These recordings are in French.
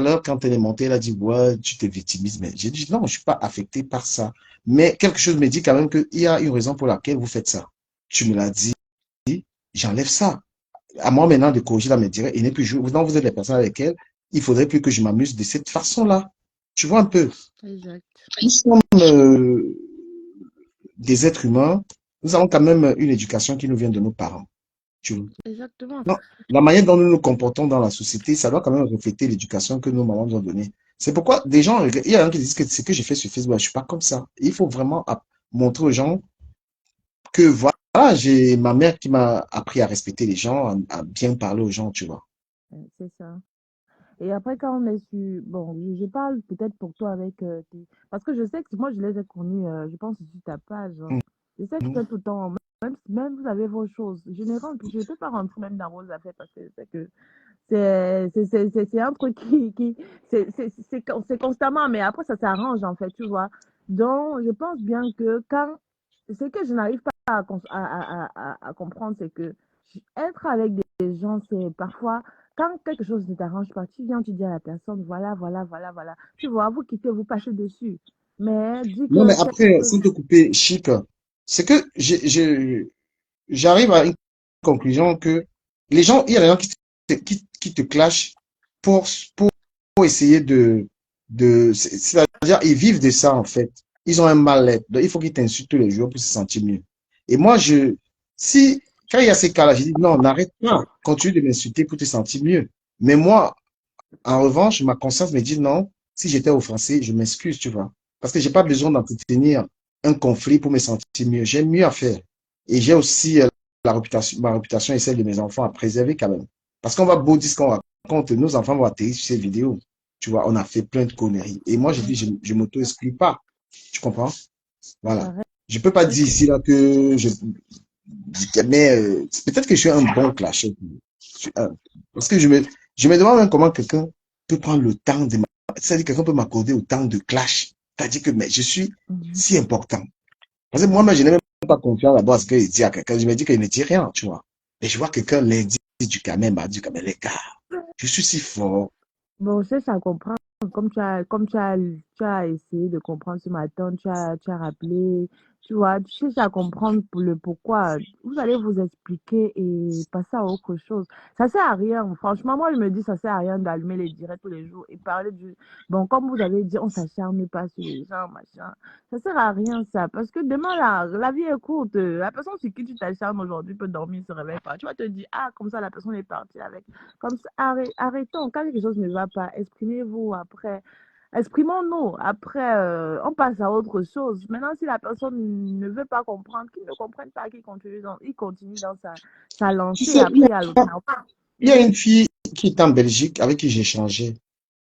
l'heure, quand elle est montée, elle a dit, ouais, tu te victimises. Mais j'ai dit, non, je suis pas affecté par ça. Mais quelque chose me dit quand même qu'il y a une raison pour laquelle vous faites ça. Tu me l'as dit, j'enlève ça. À moi maintenant de corriger la me dire, et n'est plus jouer. Donc, vous êtes les personnes avec lesquelles il faudrait plus que je m'amuse de cette façon-là. Tu vois un peu. Exact. Nous sommes des êtres humains. Nous avons quand même une éducation qui nous vient de nos parents. Tu vois. Exactement. Non, la manière dont nous nous comportons dans la société, ça doit quand même refléter l'éducation que nos mamans nous ont donnée. C'est pourquoi des gens, il y a un qui disent que ce que j'ai fait sur Facebook, je suis pas comme ça. Il faut vraiment montrer aux gens que voilà, j'ai ma mère qui m'a appris à respecter les gens, à bien parler aux gens, tu vois. C'est ça. Et après, quand on est sur... Bon, je parle peut-être pour toi avec... Parce que je sais que moi, je les ai connus, je pense, sur ta page, hein. Je sais que Mhm. c'est tout le temps... Même vous avez vos choses. Je ne peux pas rentrer même dans vos affaires parce que je sais que c'est un truc c'est constamment, mais après, ça s'arrange, en fait, tu vois. Donc, je pense bien que quand... Ce que je n'arrive pas à comprendre, c'est que être avec des gens, c'est parfois quand quelque chose ne t'arrange pas, tu viens, tu dis à la personne, voilà, voilà, voilà, voilà. Tu vois, vous quittez, vous passez dessus. Mais dis Non, mais que quelque après, chose... sans te couper, chic, c'est que j'arrive à une conclusion que les gens, il y a des gens qui te clashent pour, pour, pour essayer c'est-à-dire, ils vivent de ça, en fait. Ils ont un mal-être. Donc, il faut qu'ils t'insultent tous les jours pour se sentir mieux. Et moi, si, quand il y a ces cas-là, je dis, non, n'arrête pas. Continue de m'insulter pour te sentir mieux. Mais moi, en revanche, ma conscience me dit non, si j'étais offensé, je m'excuse, tu vois. Parce que j'ai pas besoin d'entretenir un conflit pour me sentir mieux. J'ai mieux à faire. Et j'ai aussi ma réputation et celle de mes enfants à préserver quand même. Parce qu'on va beau dire ce qu'on raconte, nos enfants vont atterrir sur ces vidéos. Tu vois, on a fait plein de conneries. Et moi, je dis, je m'auto-exclus pas. Tu comprends? Voilà. Pareil. Je peux pas dire ici là que mais peut-être que je suis un bon clasher. Parce que je me demande même comment quelqu'un peut prendre le temps c'est-à-dire quelqu'un peut m'accorder autant de clash. C'est-à-dire que mais je suis Mhm. si important. Parce que moi-même, je n'ai même pas confiance d'abord à ce qu'il dit à quelqu'un. Je me dis qu'il ne dit rien, tu vois. Et je vois quelqu'un lundi du Cameroun, bah, du Cameroun, les gars, je suis si fort. Bon, ça comprend. Tu as essayé de comprendre ce matin, tu as rappelé, tu vois, tu cherches à comprendre pour le pourquoi. Vous allez vous expliquer et passer à autre chose. Ça sert à rien. Franchement, moi, je me dis, ça sert à rien d'allumer les directs tous les jours et parler du... Bon, comme vous avez dit, on s'acharne pas sur les gens, machin. Ça sert à rien, ça. Parce que demain, la vie est courte. La personne sur qui tu t'acharnes aujourd'hui peut dormir, se réveille pas. Tu vas te dire, ah, comme ça, la personne est partie avec. Comme ça, arrêtons. Quand quelque chose ne va pas, exprimez-vous après. Exprimons-nous. Après, on passe à autre chose. Maintenant, si la personne ne veut pas comprendre, qu'il ne comprenne pas, il continue dans sa Tu lancée. sais, Après, il y a l'autre. il y a une fille qui est en Belgique avec qui j'ai échangé.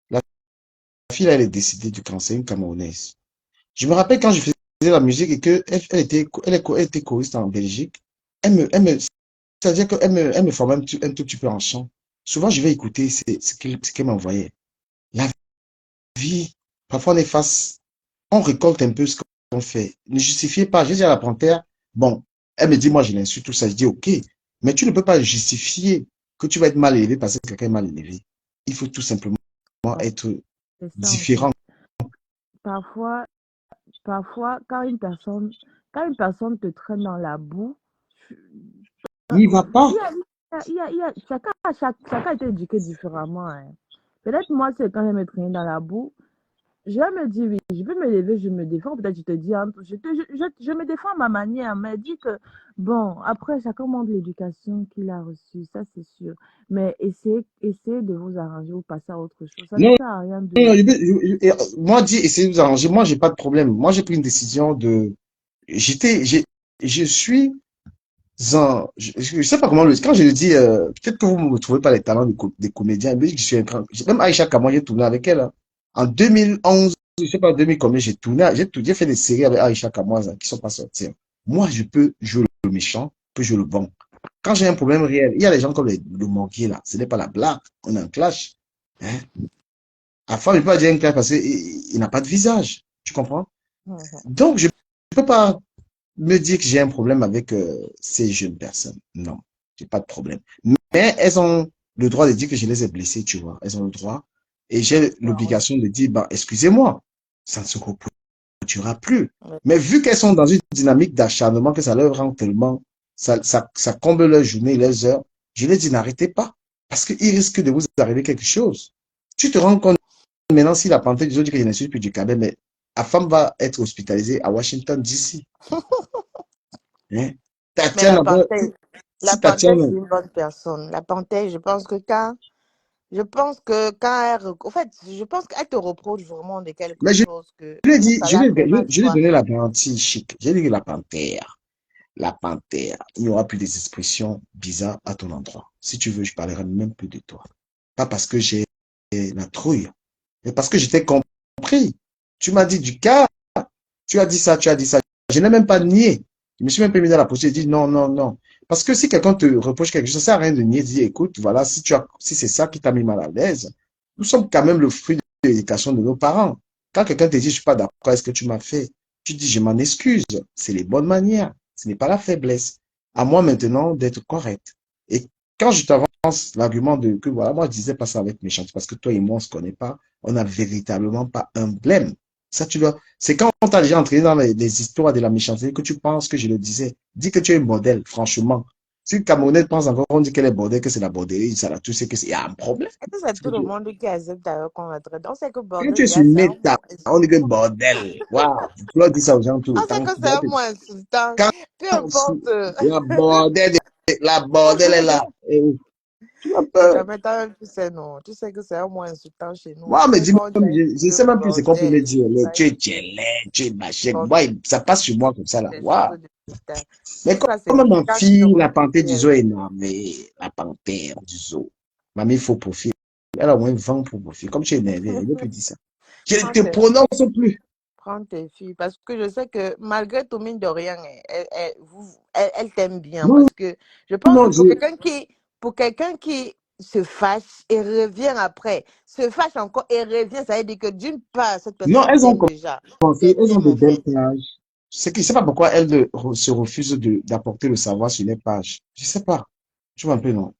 La fille, elle est décédée du cancer, une Camerounaise. Je me rappelle quand je faisais la musique et que elle était choriste en Belgique. C'est-à-dire elle me formait un tout petit peu en chant. Souvent, je vais écouter ce qu'elle m'envoyait. La vie, parfois on est face, on récolte un peu ce qu'on fait. Ne justifiez pas. Je dis à la panthère, bon, elle me dit, moi, je l'insulte, tout ça. Je dis, ok, mais tu ne peux pas justifier que tu vas être mal élevé parce que quelqu'un est mal élevé. Il faut tout simplement être C'est ça, en fait. différent. Parfois, parfois, quand une personne te traîne dans la boue, N'y va pas. il y a, chacun a été éduqué différemment, hein. Peut-être moi, c'est quand elle me traîne dans la boue, je vais me dire, oui, je vais me lever, je me défends. Peut-être je te dis, hein, je me défends à ma manière, mais dis que, bon, après, chacun montre l'éducation qu'il a reçue, ça c'est sûr. Mais essayez de vous arranger, vous passer à autre chose. Ça ne Non, sert à rien non, de... moi, dit, essayez de vous arranger. Moi, j'ai pas de problème. Moi, j'ai pris une décision j'étais, j'ai, je suis je sais pas comment quand je le dis, peut-être que vous ne me trouvez pas les talents des comédiens, mais je suis même Aïcha Kamwa, j'ai tourné avec elle, hein. En 2011, je sais pas, 2000 combien, j'ai fait des séries avec Aïcha Kamwa, hein, qui sont pas sorties, hein. Moi, je peux jouer le méchant, je peux jouer le bon. Quand j'ai un problème réel, il y a des gens comme le Morguier, là. Ce n'est pas la blague. On a un clash, hein. La femme, il peut pas dire un clash parce qu'il n'a pas de visage. Tu comprends? Mhm. Donc, je peux pas me dire que j'ai un problème avec ces jeunes personnes. Non, j'ai pas de problème. Mais elles ont le droit de dire que je les ai blessées, tu vois. Elles ont le droit. Et j'ai Wow. l'obligation de dire, bah, excusez-moi, ça ne se reproduira plus. Ouais. Mais vu qu'elles sont dans une dynamique d'acharnement, que ça leur rend tellement, ça comble leur journée, leurs heures, je leur dis, n'arrêtez pas. Parce qu'il risque de vous arriver quelque chose. Tu te rends compte maintenant, si la panthère du zoo dit que je ne suis plus du Québec, mais la femme va être hospitalisée à Washington, D.C. Hein? Mais Tatiana, la si panthère, c'est Tatiana, une bonne personne. La panthère, en fait, je pense qu'elle te reproche vraiment de quelque mais chose que je lui ai dit, ça la fait mal je lui ai donné toi-même. la garantie chic. J'ai dit que la panthère, il n'y aura plus des expressions bizarres à ton endroit. Si tu veux, je parlerai même plus de toi. Pas parce que j'ai la trouille, mais parce que j'étais compris. Tu m'as dit du cas, tu as dit ça, tu as dit ça. Je n'ai même pas nié. Je me suis même pas mis dans la posture et dit non, non, non. Parce que si quelqu'un te reproche quelque chose, ça sert à rien de nier, dire écoute, voilà, si c'est ça qui t'a mis mal à l'aise, nous sommes quand même le fruit de l'éducation de nos parents. Quand quelqu'un te dit je suis pas d'accord avec ce que tu m'as fait, tu dis je m'en excuse. C'est les bonnes manières. Ce n'est pas la faiblesse. À moi maintenant d'être correct. Et quand je t'avance l'argument de que voilà, moi je disais pas ça avec méchante parce que toi et moi on se connaît pas, on n'a véritablement pas un blême. Ça, c'est quand on t'a déjà entraîné dans les histoires de la méchanceté que tu penses que je le disais. Dis que tu es un modèle, franchement. Si le Camerounais pense encore, on dit qu'elle est bordel, que c'est la bordelée, ça là, tu sais qu'il y a un problème. Et ça, c'est tout le monde qui accepte d'ailleurs qu'on la traite. On sait que Quand bordel, tu es sur déjà, c'est un Meta, mot on dit que insultant. bordel. Waouh, tu leur dis ça aux gens tout le On sait temps. que c'est un mot insultant. Quand Peu importe. la bordel, la bordel est là. Tu as peur. Jamais toi-même, tu sais, non. Tu sais que c'est un mot insultant chez nous. Moi, Tu me sais dis qu'on dit même, je ne que sais même plus ce qu'on peut me bordel. dire. Ça, Tu es laid, tu es machin. quand Moi, ça passe sur moi comme ça là. des choses Waouh. de détail. Mais Tout ça, c'est comme ma quand tu te fille, la retrouves panthère du zoo seul. est énervée, la panthère du zoo, mamie, il faut profil. Elle a au moins 20 pour profil. Comme tu es énervé, elle ne peut dire ça. Je ne Prends te tes, prononce plus. prends tes filles. Parce que je sais que malgré tout, mine de rien, elle t'aime bien. Non, Parce que je pense que non, pour quelqu'un qui se fâche et revient après, se fâche encore et revient, ça veut dire que d'une part, cette non, personne elles ont t'aime déjà. commencé, C'est elles ont bien de en belles fait. pages. Je ne sais pas pourquoi elles se refusent d'apporter le savoir sur les pages. Je ne sais pas. Je vois un peu, non.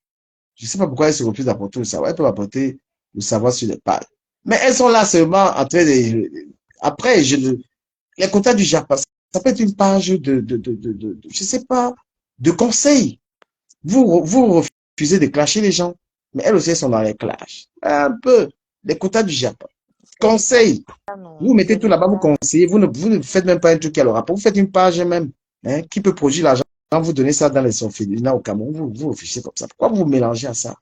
Je ne sais pas pourquoi elles se refusent d'apporter le savoir. Elles peuvent apporter le savoir sur les pages. Mais elles sont là seulement en train de... Après, les quotas du Japon, ça peut être une page je sais pas, de conseils. Vous refusez de clasher les gens, mais elles aussi elles sont dans les clashs. Un peu. Les quotas du Japon. C'est les cas, Conseils. Vous non. mettez C'est tout les là-bas, vous cas. conseillez, vous ne faites même pas un truc qui a le rapport. Vous faites une page même, hein, qui peut produire l'argent. Quand vous donnez ça dans les orphelinats au Cameroun, vous réfléchissez comme ça. Pourquoi vous mélangez à ça?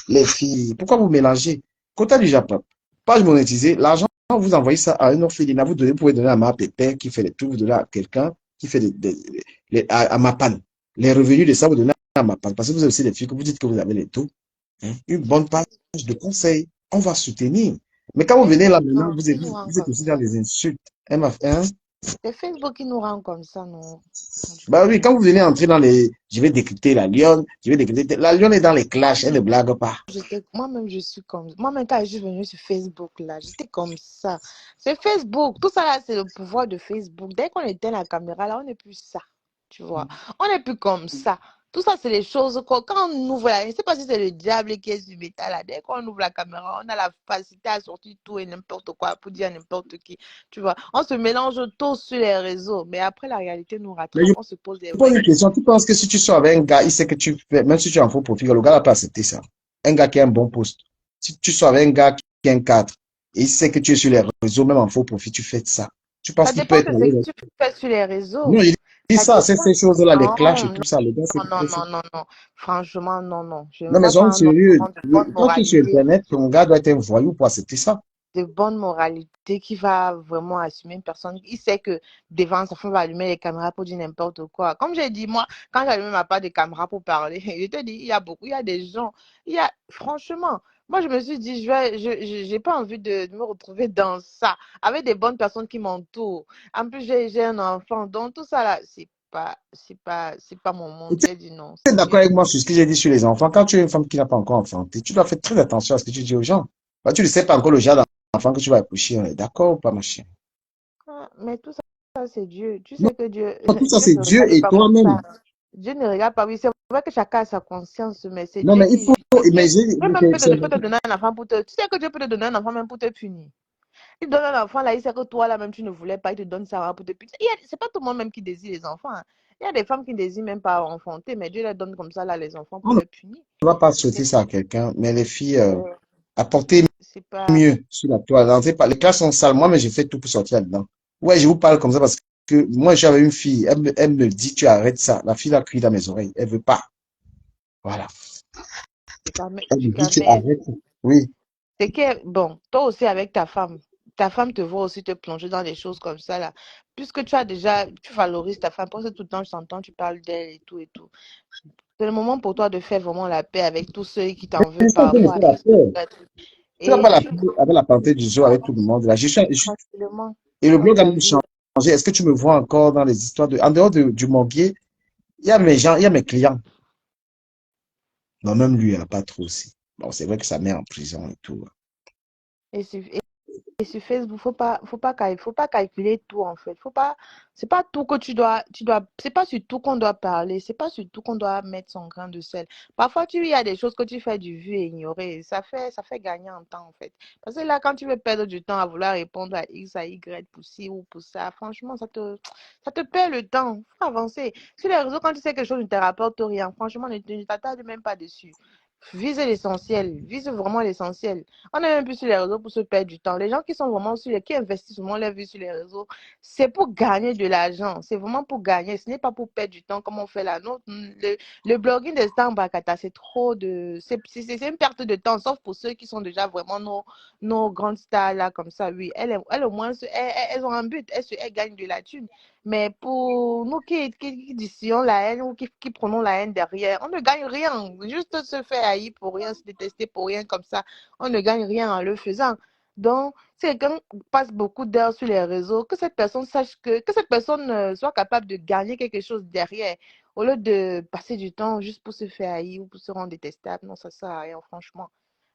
Les filles, pourquoi vous mélangez? Quota du Japon, page monétisée, l'argent, vous envoyez ça à un orphelinat, vous pouvez donner à ma pépère qui fait les tours, vous donnez à quelqu'un qui fait à ma panne. Les revenus de ça, vous donnez à ma panne. Parce que vous avez aussi des filles que vous dites que vous avez les taux. Hein. Une bonne page de conseil, on va soutenir. Mais quand vous venez là Facebook, maintenant, non, qui nous rend vous êtes comme aussi dans ça. les insultes. Hein? C'est Facebook qui nous rend comme ça, non. Bah oui, Franchement. quand vous venez entrer dans les, je vais décrypter la lionne, la lionne est dans les clashs, elle ne blague pas. Moi-même, je suis comme. Moi-même, quand je suis venue sur Facebook, là, j'étais comme ça. C'est Facebook. Tout ça, là, c'est le pouvoir de Facebook. Dès qu'on éteint la caméra, là, on n'est plus ça. Tu vois. On n'est plus comme ça. Tout ça, c'est les choses. Quand on ouvre la. Je ne sais pas si c'est le diable qui est sur métal, là. Dès qu'on ouvre la caméra, on a la facilité à sortir tout et n'importe quoi pour dire à n'importe qui. Tu vois. On se mélange tous sur les réseaux. Mais après, la réalité nous Mais rattrape. je On se pose des pose vraies une question. questions. Tu penses que si tu sors avec un gars, il sait que tu fais, même si tu en faux profil, le gars n'a pas accepté ça. Un gars qui a un bon poste. Si tu sors avec un gars qui a un cadre, et il sait que tu es sur les réseaux, même en faux profil, tu fais ça. Tu penses Ça qu'il peut dépend être de ce que allé. tu fais sur les Non, réseaux. il dit Ça ça, c'est dépend. ces choses-là, les Non, clashs et non, tout ça. Le gars, non, non, non, non, non. Franchement, non, non. Je ne non, mais vois pas soyons un homme sérieux. vraiment de bonne Quand tu es sur moralité, Internet, ton gars doit être un voyou pour accepter ça. qui va vraiment assumer une personne. Il sait que devant sa femme va allumer les caméras pour dire n'importe quoi. Comme j'ai dit, moi, quand j'allume ma part de caméra pour parler, je te dis, il y a des gens, franchement, moi, je me suis dit, j'ai pas envie de me retrouver dans ça, avec des bonnes personnes qui m'entourent. En plus, j'ai un enfant, donc tout ça là, c'est pas mon Et monde. tu J'ai dit non, es c'est d'accord mieux. avec moi sur ce que j'ai dit sur les enfants. Quand tu es une femme qui n'a pas encore enfanté, tu dois faire très attention à ce que tu dis aux gens. Bah, tu ne sais pas encore le genre d'enfant que tu vas accoucher. On est d'accord ou pas, ma chérie? Ah, mais tout ça, c'est Dieu. Tu Non, sais que Dieu, tout ça, Dieu c'est ne Dieu regarde et pas comme ça. toi-même. Dieu ne regarde pas, oui, c'est vrai que chacun a sa conscience, mais c'est Non, Dieu mais il qui faut juge. Parce que imaginer. Dieu même peut te donner un enfant pour te. Tu sais que Dieu peut te donner un enfant même pour te punir. Il donne un enfant là, il sait que toi là même tu ne voulais pas, il te donne ça pour te punir. C'est pas tout le monde même qui désire les enfants, hein. Il y a des femmes qui ne désirent même pas enfanter, mais Dieu leur donne comme ça là les enfants On pour ne les punir. va pas souhaiter ça à quelqu'un, mais les filles, Ouais, apportez c'est pas. mieux sur la toile. N'entrez pas. Les classes sont sales. Moi, mais j'ai fait tout pour sortir là-dedans. Ouais, je vous parle comme ça parce que moi, j'avais une fille. Elle me dit, tu arrêtes ça. La fille a crié dans mes oreilles. Elle veut pas. Voilà. Elle me dit, tu Mais arrêtes. Oui. c'est que, bon, toi aussi avec ta femme te voit aussi te plonger dans des choses comme ça, là. Puisque tu as déjà, tu valorises ta femme, parce que tout le temps, je t'entends, tu parles d'elle et tout et tout. C'est le moment pour toi de faire vraiment la paix avec tous ceux qui t'en Je veulent suis en train de parfois. faire la paix. Tu vas Et pas la tu paix avec la parenté du jour avec tout le monde. Là, tranquillement et le avec blog a la même vie. changé. Est-ce que tu me vois encore dans les histoires en dehors du morguier, il y a mes gens, il y a mes clients. Non, même lui, il n'a pas trop aussi. Bon, c'est vrai que ça met en prison et tout. Et, et sur Facebook, faut pas calculer tout en fait. Faut pas, c'est pas tout que c'est pas sur tout qu'on doit parler, c'est pas sur tout qu'on doit mettre son grain de sel. Parfois, il y a des choses que tu fais du vu et ignorer. Ça fait gagner en temps en fait. Parce que là, quand tu veux perdre du temps à vouloir répondre à X, à Y, pour ci ou pour ça, franchement, ça te perd le temps. Faut avancer. Sur les réseaux, quand tu sais quelque chose ne te rapporte rien, franchement, ne t'attarde même pas dessus. Vise l'essentiel, vise vraiment l'essentiel. On est même plus sur les réseaux pour se perdre du temps. Les gens qui sont vraiment qui investissent vraiment leur vie sur les réseaux, c'est pour gagner de l'argent. C'est vraiment pour gagner. Ce n'est pas pour perdre du temps comme on fait là. Le blogging de Stan Bakata, c'est trop de. C'est une perte de temps, sauf pour ceux qui sont déjà vraiment nos grandes stars là, comme ça. Oui, elles au moins, elles ont un but. Elles gagnent de la thune. Mais pour nous qui disons la haine ou qui prenons la haine derrière, on ne gagne rien. Juste se faire haïr pour rien, se détester pour rien comme ça, on ne gagne rien en le faisant. Donc, si quelqu'un passe beaucoup d'heures sur les réseaux, que cette personne sache que cette personne soit capable de gagner quelque chose derrière, au lieu de passer du temps juste pour se faire haïr ou pour se rendre détestable. Non, ça sert à rien, franchement.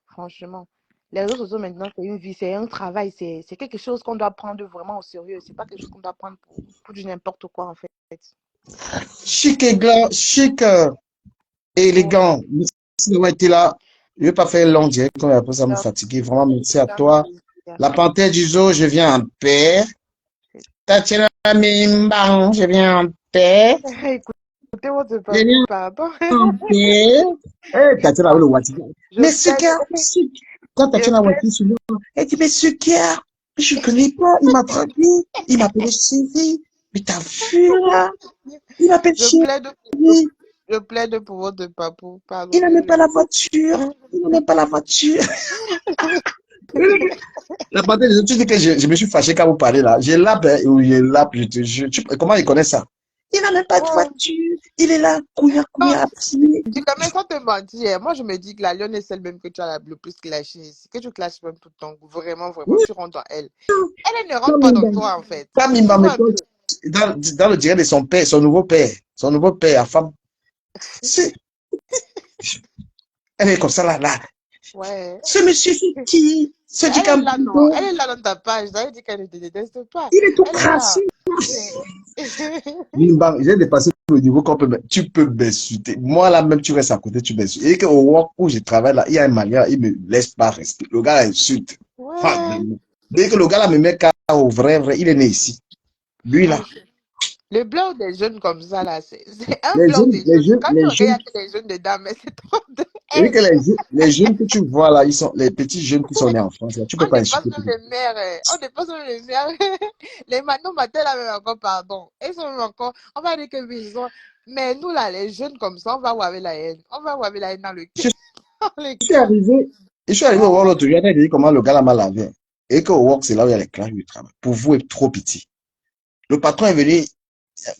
Franchement. Les réseaux sociaux maintenant, c'est une vie, c'est un travail, c'est quelque chose qu'on doit prendre vraiment au sérieux. C'est pas quelque chose qu'on doit prendre pour du n'importe quoi, en fait. Chic et chic et Ouais. élégant. Merci d'avoir été là. Je ne vais pas faire un long direct, comme après ça me fatiguer. Vraiment, merci à Ça me toi. plaisir. La panthère du zoo, je viens en paix. Tatiana Mimbang, je viens en paix. Écoutez votre Je papou, viens pardon. en paix. Eh, Tatiana, le Wati. Je Mais ce plaide, gars, quand je Tatiana plaide, Wati sur moi, elle dit, mais ce gars, je ne connais pas, il m'a dragué, il m'appelait chérie. Mais t'as vu là? Il m'appelle je chérie. plaide, je plaide pour votre papou, Il n'a même pas pardonnez-le. la voiture. Il n'a même pas la voiture. La partie des autres, tu dis que je me suis fâché quand vous parlez là. J'ai l'app, hein, ou j'ai l'app, je te jure. Comment il connaît ça? Il n'a même pas de Oh, voiture. Il est là, couilla, oh, couilla, à pied. tu connais sans te mentir. Moi, je me dis que la lionne est celle même que tu as le plus clashé ici. Que tu clashes même tout le temps. Vraiment, vraiment, Oui, tu rentres dans elle. Elle ne rentre comme pas il dans m'a toi, en fait. comme il Tu m'a vois un mettons peu. dans le direct de son père, son nouveau père, à femme. C'est, elle est comme ça là, là. Ouais. Ce monsieur, c'est qui? C'est du Elle est là, non. Cameroun. Elle est là dans ta page. Ça veut dire qu'elle ne te déteste pas. Il est tout Elle est là. crassé. Mais- Bang, j'ai dépassé le niveau qu'on peut, tu peux m'insulter. Moi, là, même, tu restes à côté, tu m'insultes. Et qu'au work où je travaille, là, il y a un malien, il me laisse pas respirer. Le gars insulte. Ah, Ouais. dès que le gars, là, me met au vrai, il est né ici. Lui, là. Franchement. Le blog des jeunes comme ça, là, c'est un blog des jeunes. Quand tu Les regardes, il y jeunes, a que les jeunes dedans, mais c'est trop de et que haine. les jeunes que tu vois, là, ils sont, les petits jeunes qui sont nés en France, là, tu peux On pas dépasse insulter. même les mères. On dépasse même les mères. Les nos matins, là, même encore, pardon. Ils sont même encore. On va dire que oui, ils sont. Mais nous, là, les jeunes comme ça, on va voir avec la haine. On va voir avec la haine dans le cœur. Je Dans le suis cœur. arrivé, je suis arrivé au work l'autre jour, il a dit comment le gars l'a mal lavé. Et qu'au work, c'est là où il y a les classes du travail. Pour vous, est trop petit. Le patron est venu,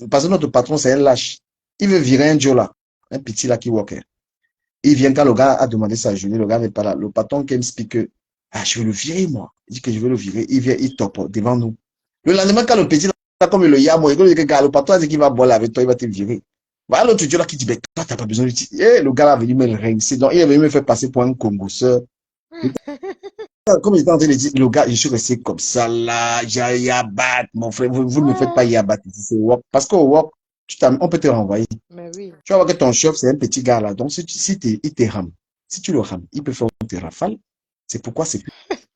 parce que notre patron, c'est un lâche. Il veut virer un Joe là, un petit là qui work. Il vient quand le gars a demandé sa journée, le gars n'est pas là. Le patron qui explique que, ah, je vais le virer, moi. Il dit que je vais le virer. Il vient, il top devant nous. Le lendemain, quand le petit là, comme le yamo, il dit que le patron a dit qu'il va boire avec toi, il va te virer. Bah, l'autre Dieu là qui dit, mais toi, t'as pas besoin de dire. Eh, le gars là est venu me le rincer. Donc, il est venu me faire passer pour un congosseur. Comme il était en train de dire, le gars, je suis resté comme ça là, j'ai yabat, mon frère, vous ne me faites pas Ouais. yabat ici, c'est work. Parce qu'au work, On peut te renvoyer. Mais oui. Tu vas voir que ton chef, c'est un petit gars là. Donc, il te rame, si tu le rames, il peut faire une rafale. C'est pourquoi c'est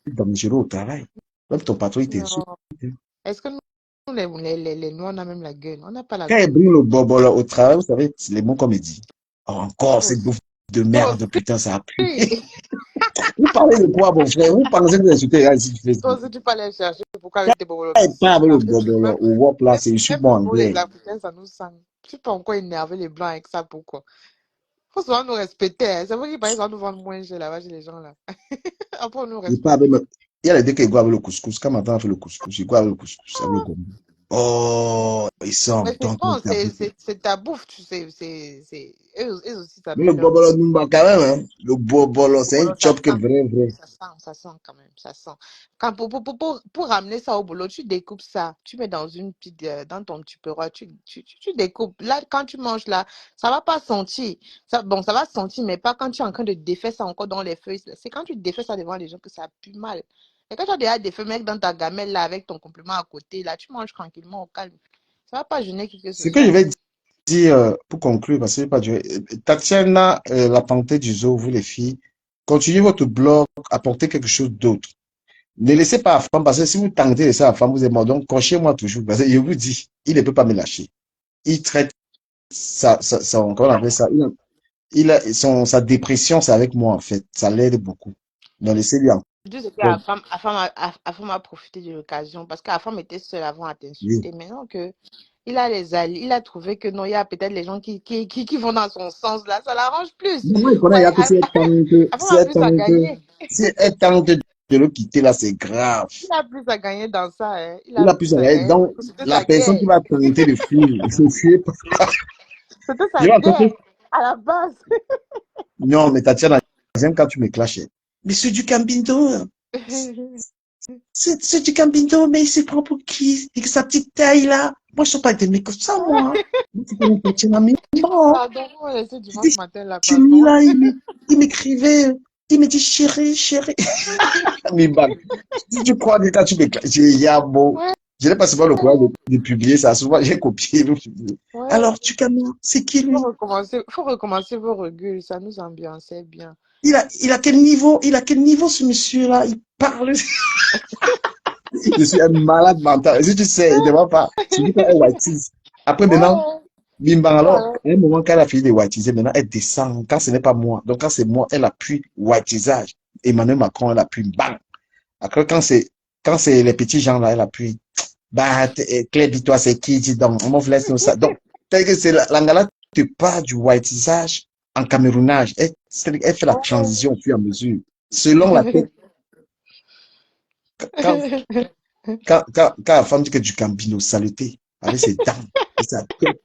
plus dangereux au travail. Même ton patron, il te Non. insulte. Est-ce que nous, les Noirs, on a même la gueule? On n'a pas la Quand il gueule. brûle le bobolo au travail, vous savez, c'est les mots qu'on me dit. Oh, encore Toi cette aussi. bouffe de Toi merde, aussi. putain, ça a plu. Vous parlez de quoi, mon frère? Vous pensez que vous insultez les gars ici sur Toi Facebook? aussi, tu peux aller chercher. Pourquoi Quand avec tes bobolos il ici? parle avec le Là? Parce que bobolo au WOP là, c'est insulte même mon pour vous, les anglais. Africains, ça nous sent. Je suis pas encore énervé les Blancs avec ça. Pourquoi? Faut souvent nous respecter. Hein. C'est vrai qu'ils paraissent nous vendre moins cher là-bas chez les gens là. Après, on nous Il parle respecte. il y a les deux qui goûtent avec le couscous. Quand ma tante a fait le couscous, il goûte avec le couscous, avec le gombo. Oh, ils sont Mais c'est donc bon, ta bouffe. c'est ta bouffe, tu sais. Eux aussi, ça Mais met le leur bobolo goût. Numba, quand même, hein. Le bobolo, c'est un Boulot, chop que vrai, vrai. ça sent quand même, ça sent. Quand, pour ramener ça au boulot, tu découpes ça, tu mets dans une petite, dans ton petit perroir, tu découpes. Là, quand tu manges là, ça va pas sentir. Ça, bon, ça va sentir, mais pas quand tu es en train de défaire ça encore dans les feuilles. C'est quand tu défais ça devant les gens que ça pue mal. Et quand tu as déjà défait, mec, dans ta gamelle là, avec ton complément à côté, là, tu manges tranquillement au calme. Ça va pas gêner qui que ce Ce que je soit. vais dire pour conclure, parce que c'est pas duré. Tatiana, la panthère du zoo, vous les filles, continuez votre blog, apportez quelque chose d'autre. Ne laissez pas la femme, parce que si vous tentez de laisser la femme, vous êtes mort. Donc, cochez-moi toujours. Parce que je vous dis, il ne peut pas me lâcher. Il traite comment on appelle ça? Sa dépression, c'est avec moi, en fait. Ça l'aide beaucoup. Donc, laissez-lui en. Je dis que Donc, la femme a profité de l'occasion parce que la femme était seule avant à oui. t'insulter. Maintenant que il a les alliés, il a trouvé que non, il y a peut-être les gens qui vont dans son sens là, ça l'arrange plus. Mais moi, je Vous connais, il y voyez, a que si elle tente, la femme a plus à gagner. si elle tente de le quitter, là, c'est grave. Il a plus à gagner dans ça, hein. Il Il a a plus plus à à gagner. gagner Donc, parce que c'était la sa personne qui guerre. va tenter de fuir, il faut fuir. C'était Je sa vais raconter. guerre à la base. Non, mais Tatiana, j'aime quand tu me clashes. Mais c'est du Cambindo. C'est du Cambindo, mais il se prend pour qui? Avec sa petite taille là. Moi, je ne suis pas aimé comme ça, moi. Moi, tu connais Tatiana, mais non. Pardon, on va laisser dimanche C'était matin là, chez lui, pardon. là, il m'écrivait. Il me dit chérie, chérie. Mais bah, si tu crois que quand tu me clashes, j'ai Yabo. Ouais, Je n'ai pas souvent le courage de publier ça. Souvent, j'ai copié. ouais. Alors, tu cambies, c'est qui lui? Faut recommencer vos reculs, ça nous ambiançait bien. Il a quel niveau? Il a quel niveau, ce monsieur-là? Il parle. Je suis un malade mental. Et si tu sais, il ne va pas. C'est lui qui est whiteise. Après, maintenant, Ouais, bim bang, alors, ouais. à un moment, quand elle a fini de whiteiser, maintenant, elle descend. Quand ce n'est pas moi. Donc, quand c'est moi, elle appuie whiteisage. Emmanuel Macron, elle appuie bang. Après, quand c'est les petits gens là, elle appuie. Bah, Claire, dis-toi, c'est qui? Dis donc, on laisse nous ça. Donc, tel que c'est l'angala te part du whiteisage en camerounage. Elle fait la transition au fur et à mesure. Selon la tête, quand, quand la femme dit que du Gambino, saleté, avec ses dents et sa tête,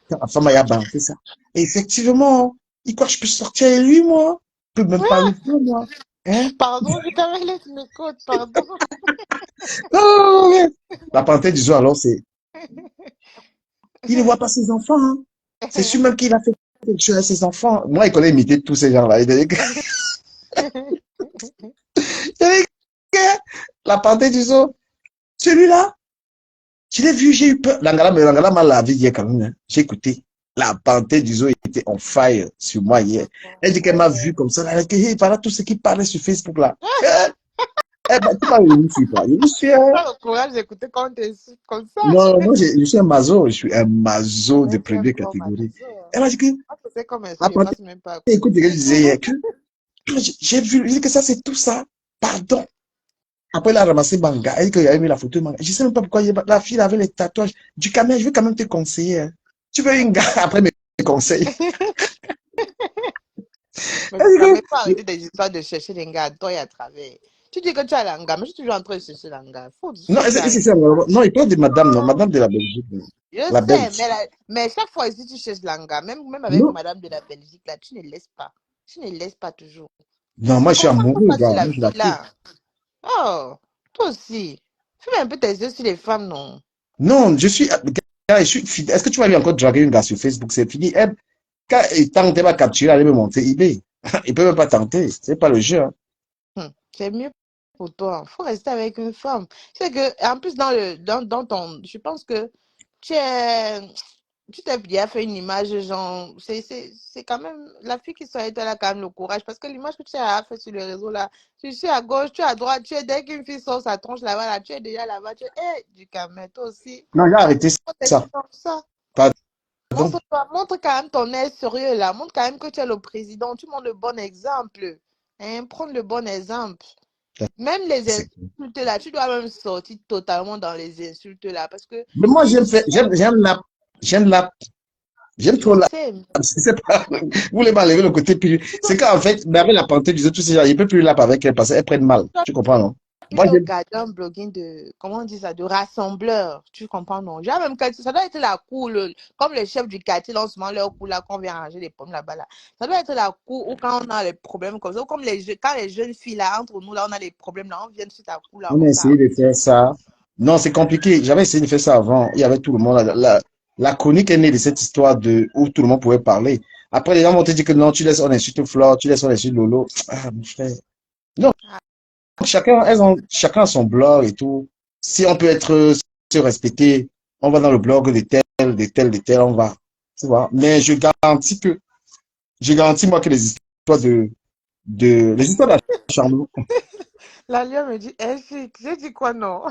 quand la femme a balancé ça. Et effectivement, il croit que je peux sortir avec lui, moi. Je peux même pas le faire, moi. Hein? Pardon, je t'avais laissé mes côtes, pardon. Non, non, non, non. La panthère du jour, alors, il ne voit pas ses enfants, hein. C'est sûr même qu'il a fait quelque chose à ses enfants. Moi, il connaît imiter tous ces gens-là. La panthère du jour, celui-là, je l'ai vu, j'ai eu peur. L'angala m'a lavé hier quand même, hein. J'ai écouté. La panthère du zoo était on fire sur moi hier. Elle dit qu'elle m'a vu comme ça. Elle dit que hey, voilà tout ce qui parlait sur Facebook là. Eh ben, tu m'as réuni sur quoi? Je dis, Pas le courage d'écouter quand t'es comme ça. non, moi je suis un mazo. Je suis un mazo de Mais c'est un première bon catégorie. manager. Elle m'a dit que, Moi, je sais comme un la je panthère, passe même pas à écoute côté. ce que je disais hier, que j'ai vu, je dis que ça c'est tout ça. Pardon. Après, elle a ramassé Manga. Elle dit qu'il avait mis la photo de Manga. Je ne sais même pas pourquoi la fille avait les tatouages. Du camel, je veux quand même te conseiller, hein. Tu veux une gars après mes conseils. Mais Elle dit il faut que, arrêter des histoires de chercher les gars à toi et à travers. Tu dis que tu as l'anga, mais je suis toujours en train de chercher l'anga. Faut non, chercher c'est l'anga. ça. Non, il parle de madame, non, madame de la Belgique. Non. Je La sais, Belge. mais chaque fois ici, tu cherches l'anga. Même avec Non, madame de la Belgique, là, tu ne laisses pas. Tu ne laisses pas toujours. non, moi je suis Concentre amoureux, pas sur gars. la Moi je la vie, kiffe. là. Oh, toi aussi. Fais un peu tes yeux sur les femmes, non? Non, gars, je suis fidèle. Est-ce que tu vas lui encore draguer une gars sur Facebook? C'est fini. Elle, quand il tente, elle va capturer, elle va me monter eBay. Il peut même pas tenter. C'est pas le jeu, hein. C'est mieux pour toi. Faut rester avec une femme. C'est que, en plus, dans ton, je pense que tu es, tu t'es bien fait une image, genre, c'est quand même, la fille qui soit elle a quand même le courage, parce que l'image que tu as fait sur le réseau, là, tu suis à gauche, tu es à droite, tu es, dès qu'une fille sort sa tronche là-bas, là, tu es déjà là-bas, tu es, hé, du camé, toi aussi, Non, j'ai arrête arrêté d'être ça. comme ça. Pardon. Montre quand même ton air sérieux, là, montre quand même que tu es le président, tu montres le bon exemple, hein, prendre le bon exemple. Même les C'est- insultes, là, tu dois même sortir totalement dans les insultes, là, parce que Mais moi, ici, j'aime la, j'aime trop je la. sais, Je sais pas. Vous voulez m'enlever le côté plus. C'est qu'en fait, mais avec la panthère, disait tous ces gens, il peut plus lap avec elle parce qu'elle prenne mal. Tu comprends, non? Moi, plutôt j'aime. garder un blogging de, comment on dit ça, de rassembleur, tu comprends, non? J'ai même quartier, ça doit être la cour, comme le chef du quartier, là, en ce moment, leur cour, là, qu'on vient arranger les pommes là-bas, là. Ça doit être la cour où quand on a les problèmes comme ça, ou comme quand les jeunes filles, là, entre nous, là, on a des problèmes, là, on vient sur ta cour, là, On on a essayé s'arrange. de faire ça. Non, c'est compliqué. J'avais essayé de faire ça avant. Il y avait tout le monde. La chronique est née de cette histoire de où tout le monde pouvait parler. Après, les gens vont te dire que non, tu laisses on insulte Flore, tu laisses on insulte Lolo. Ah, mon frère. Non, Ah, chacun a son blog et tout. Si on peut se respecter, on va dans le blog de tel, on va. Tu vois. Mais je garantis moi que les histoires les histoires d'acharnement, la lionne me dit, eh, j'ai dit quoi, non?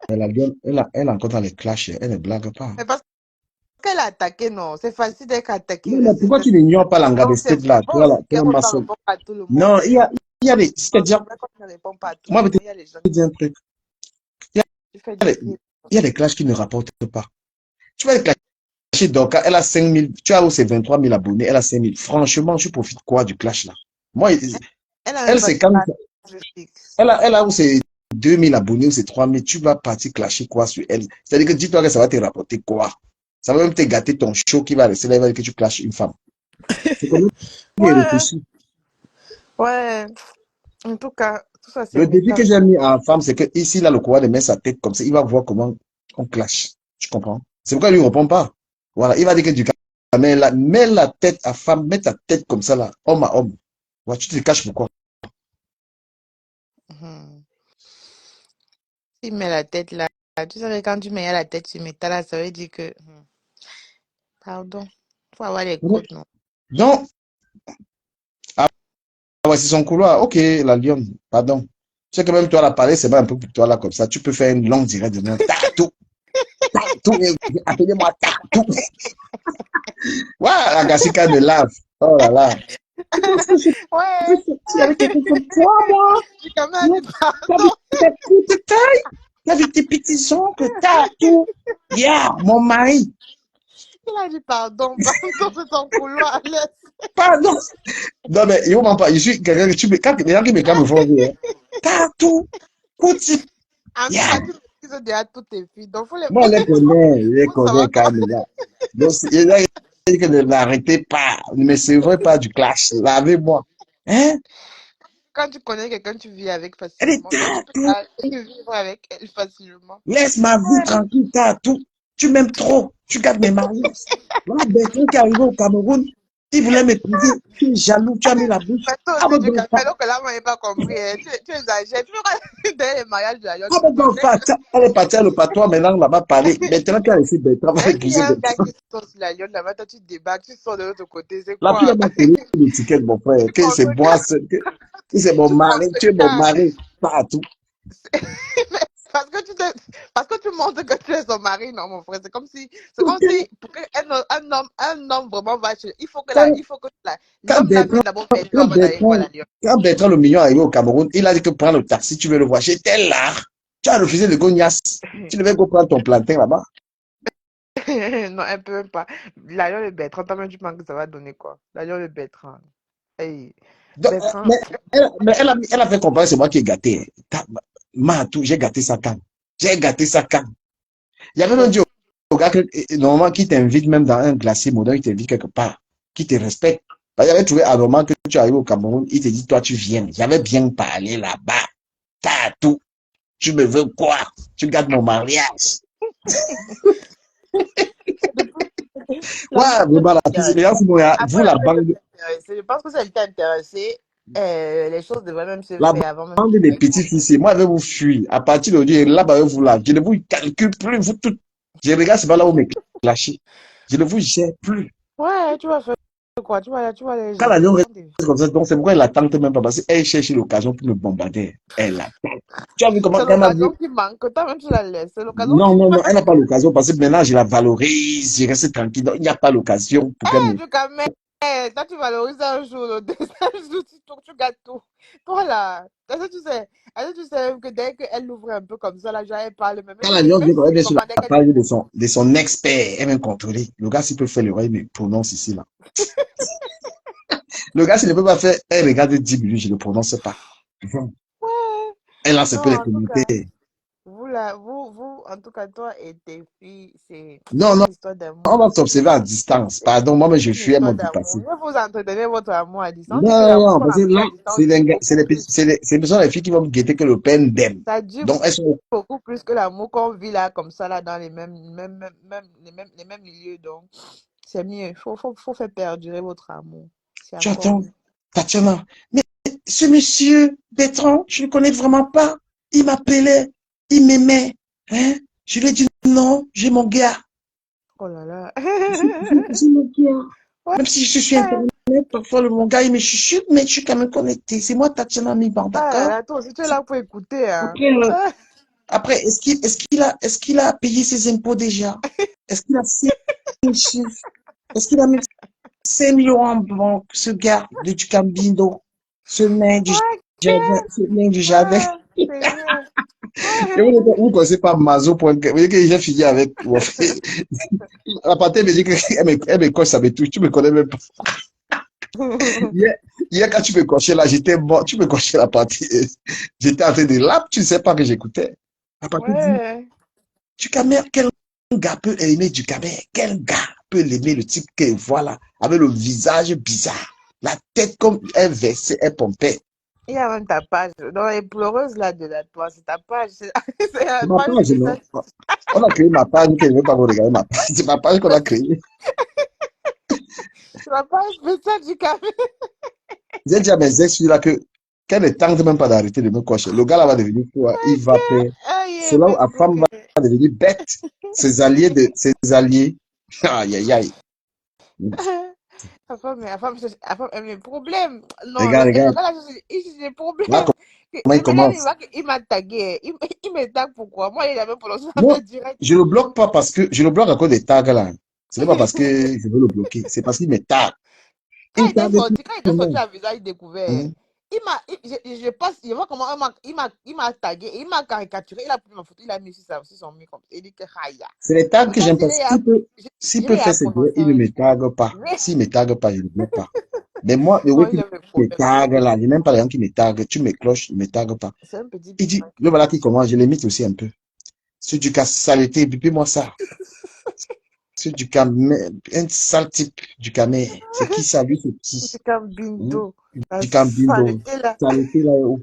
elle a encore dans les clashs, elle ne blague pas. Mais parce qu'elle a attaqué, non? C'est facile d'être attaqué, Non, mais rester pourquoi seul. tu n'ignores pas Donc, c'est l'Angadestet là? Tu bon vois là, aussi tu vois, qu'on ma ne soeur. répond pas à tout le monde, Non, hein. il y a des, C'est c'est-à-dire, vrai qu'on ne répond pas à tout moi, le je vais monde. Il y a les gens te dire un truc. Il y qui font a des des, films. il y a des clashs qui ne rapportent pas. Tu vas clasher Doka, elle a 5 000, tu as où c'est 23 000 abonnés, elle a 5 000. Franchement, tu profites quoi du clash là? Moi, Elle n'a même elle, pas c'est de quand, page fixe. elle a où c'est 2 000 abonnés ou c'est 3 000, tu vas partir clasher quoi sur elle? C'est-à-dire que dis-toi que ça va te rapporter quoi? Ça va même te gâter ton show qui va rester là, il va dire que tu clashes une femme. C'est comme ça qu'il Ouais, réfléchit. ouais. En tout cas, tout ça, c'est Le défi que méta. j'ai mis en femme, c'est que ici, là, le courant de mettre sa tête comme ça, il va voir comment on clash. Tu comprends? C'est pourquoi il ne répond pas. Voilà, il va dire que du cas, mets la tête à femme, mets ta tête comme ça, là, homme à homme. Ouais, tu te caches pourquoi? Mhm. Il met la tête là. Tu sais que quand tu mets la tête sur métal, là, ça veut dire que. Pardon. Faut avoir les codes, non? Donc, ah ouais, c'est son couloir. Ok, la lionne, pardon. Tu sais que même toi, la parler, c'est pas un peu pour toi, là, comme ça. Tu peux faire une longue direct de nom. Tatou, tatou, appelez-moi tatou. Ouais, la gassika de lave. Oh là là. Tu penses que je peux Ouais, sortir avec quelqu'un comme toi, moi? j'ai quand même Non, dit t'as pardon. vu ta petite taille, t'as vu tes petits ongles, t'as tout. Yeah, mon mari. Il a dit pardon, pardon, c'est ton couloir. Laisse. Pardon. Non, mais il m'en pas. Je suis quelqu'un que tu me. Quand les gens qui me calment me font rire. T'as tout. Kuti. En tout Yeah. cas, tu maîtrises déjà toutes tes filles. Donc, Moi, je les faut savoir connais quand même, là. Donc, il a dit que ne l'arrêtez pas. Ne me servez pas du clash. Lavez-moi. Hein? quand tu connais quelqu'un, tu vis avec Elle est facilement. Donc, tu t'as peux tout. pas vivre avec elle facilement. Laisse ma vie tranquille, t'as tout. Tu m'aimes trop. Tu gardes mes mariages. Voilà, Bertrand qui est arrivé au Cameroun. Il voulait m'épouser. Tu es jaloux. Tu as mis la bouche. Mais toi Ah, aussi, mais du bon, café, alors que là, moi, je n'ai pas compris. Hein. Tu exagères. Tu vois, dès les mariages de la Lyon, ah, tu mais bon, connais. elle est partie à le patois. Maintenant, là-bas, parler. Maintenant, tu as laissé Bertrand, va Dès qu'il y épouser a un gars Bertrand. qui sort sur la Lyon, là-bas, toi, tu débarques, tu sors de l'autre côté. C'est La fille quoi? m'a collé l'étiquette, mon frère. Que c'est moi, que c'est mon Tu mari. Tu es mon contrecarres. mari. Partout. Parce que parce que tu montres que tu es son mari, non, mon frère. C'est comme si, pour un homme vraiment va chez, Quand, il faut que quand l'homme là Bertrand, vienne d'abord faire tout avant d'aller voir la Lyon. Quand Bertrand le Mignon est arrivé au Cameroun, il a dit que prendre le taxi, tu veux le voir. J'étais là. Tu as refusé de gognasse. Tu devais go prendre ton plantain là-bas. Non, un peu même pas. La Lyon de Bertrand, toi-même, tu penses que ça va donner quoi? La Lyon de Bertrand. Hey, Donc, Bertrand. elle a fait comprendre que c'est moi qui ai gâté. Matou, j'ai gâté sa canne. J'ai gâté sa canne. Il y avait même dit au gars que normalement qui t'invite même dans un glacier moderne, il t'invite quelque part, qui te respecte. Parce qu'il avait trouvé anormal que tu arrives au Cameroun, il te dit toi tu viens. J'avais bien parlé là-bas. T'as tout. Tu me veux quoi? Tu gardes mon mariage. La Lyon Ouais, peut vraiment, les t'intéresser. gens, vous, Après, la la Lyon peut bande, t'intéresser. Je pense que ça elle t'a intéressé. Les choses devraient même se la faire avant même bande que des tu petits fils, moi, je vais vous fuir. À partir d'aujourd'hui, là-bas, vous là, je ne vous calcule plus, vous tous. Je regarde, c'est pas là où mes lâcher. Je ne vous gère plus. Ouais, tu vas faire quoi? Tu vas les Quand jeter. l'agneau Ils reste sont des... comme ça, donc c'est pourquoi elle l'attente même pas parce qu'elle cherche l'occasion pour me bombarder. Elle l'attend. Tu as vu comment C'est elle m'a vu? l'occasion qui manque. Toi-même, tu la laisses. C'est l'occasion Non, qui non, non, elle n'a manque. pas l'occasion parce que maintenant je la valorise, je reste tranquille. Donc, il n'y a pas l'occasion pour qu'elle Eh, me. du camel. Toi, tu valorises un jour, le deuxième jour, tu gâtes tout. Toi, là, est-ce que tu sais que dès qu'elle l'ouvre un peu comme ça, là, genre, elle parle, Quand même l'agneau même vient, si elle c'est vient sur comment, dès la qu'elle dit page bonjour. de son expert, elle vient contrôler. Le gars, s'il peut faire l'oreille, il me prononce ici, là. Le gars, s'il ne peut pas faire, elle regarde 10 minutes, je ne prononce pas. Ouais. Elle lance un peu Non, les en tout cas, commentaires. vous, là, vous, en tout cas, toi et tes filles, c'est Non, une non, histoire on d'amour. va s'observer à distance. Pardon, moi, mais je C'est une fuis un histoire mode du passé. d'amour. Je vais vous entretenir votre amour à distance. On Non, dit que non, l'amour non, qu'on parce que entretient là, à distance dure beaucoup plus. ce sont les filles qui vont me guetter que le peine d'aime. Ça dure Donc, elles sont. beaucoup plus que l'amour qu'on vit là, comme ça, là, dans les mêmes milieux. Donc, c'est mieux. Il faut faire perdurer votre amour. C'est Tu encore attends, mieux. Tatiana. Mais ce monsieur Bertrand, je ne le connais vraiment pas. Il m'appelait, il m'aimait. Hein? Je lui ai dit non, j'ai mon gars. Oh là là. J'ai mon gars. Ouais. Même si je suis sur Internet, parfois mon gars, il me chuchote, mais je suis quand même connecté. C'est moi, Tatiana Miban, Ah là d'accord? là, toi aussi, tu es là pour écouter, hein. Après, après est-ce qu'il a payé ses impôts déjà? Est-ce qu'il a fait un chiffre? Est-ce qu'il a mis 5 millions en banque, ce gars de Ducambindo, ce nain du Ok. jardin, ce nain du jardin? Ah, Seigneur. Et Ouais. vous ne connaissez pas Mazo.com. Vous voyez que j'ai fini avec mon frère. La partie me dit qu'elle me coche, ça me touche. Tu me connais même pas. Hier, hier, quand tu me cochais là, j'étais mort. Tu me cochais la partie. J'étais en train de là, tu ne sais pas que j'écoutais. La partie dit, Ouais. Ducamer, quel gars peut aimer Ducamer? Quel gars peut l'aimer, le type que voilà, avec le visage bizarre, la tête comme un versé, un pompait. Il y a même ta page. Dans les pleureuses là de la toi, c'est ta page. C'est C'est la ma page page, non? spéciale. On a créé ma page, que je ne veux pas vous regarder ma page. C'est ma page qu'on a créée. C'est la page spéciale du café. J'ai dit à mes ex là que qu'elle ne tente même pas d'arrêter de me cocher. Le gars là va devenir quoi? Il va faire. Aïe, C'est là où la merci. femme va devenir bête. Ses alliés. Aïe, aïe, aïe. La femme aime les problèmes. Non, Regarde, le regarde. gars là, il a des Là, problèmes. comment il Maintenant, commence. il m'a tagué. Il me tague pourquoi? Moi, il avait prononcé ça Moi, fait direct. je le bloque pas parce que je le bloque à cause des tags là. Ce n'est pas parce que je veux le bloquer. C'est parce qu'il me tag. Il tag tout Quand il le était sorti monde. à visage découvert, Hein. je pense, je vois comment il m'a tagué, il m'a caricaturé, il a pris ma photo, il a mis sur son micro. Il dit que Raya. C'est les tags Le que gars, j'aime pas. S'il je peut l'ai faire ses droits, prononcé il ne un me jour. tague pas. S'il me tague pas, je ne le bloque pas. Mais moi, le Non, way il qu'il aime les me problèmes. tague là, je n'aime pas les gens qui me taguent. Tu me cloches, ne me tague pas. C'est un petit Il dit, bénin le qui voilà qui marche. commence, je l'imite aussi un peu. C'est du cas saleté, bipez-moi ça. C'est du camé, un sale type du camé. C'est qui ça, lui, c'est qui? C'est comme Hein? Bindo. La Du cambindo. saleté là. Saleté là, oh.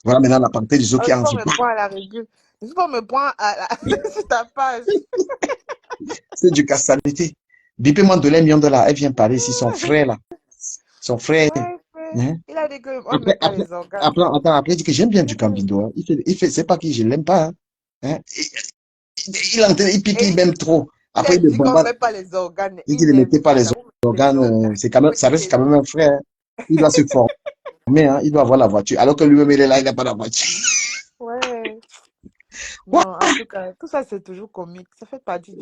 Voilà maintenant la partie du Oh, qui il en faut joue me pas. prendre à la régule. Il faut me prendre sur ta page. C'est du cas saleté. Bipez-moi de l'aime de là. Elle vient parler ici, son frère là. Son frère. Ouais, ouais. Hein? Il a dit qu'on ne met Après, pas après, les organes. après, attends, après, il dit que j'aime bien du cambindo. Hein. C'est pas qui, je l'aime pas. Hein. Hein? Il pique, il Et m'aime trop. il Après, a il me dit qu'on ne bombarde. met pas les organes. Il dit Il ne aime mettez pas les ça. Vous mettez les organes. organes. C'est quand même, ça reste Mettez quand même un frère. Hein. Il doit se former, hein. Il doit avoir la voiture. Alors que lui-même, il est là, il n'a pas la voiture. Ouais. Non, en tout cas, tout ça, c'est toujours comique. Ça fait partie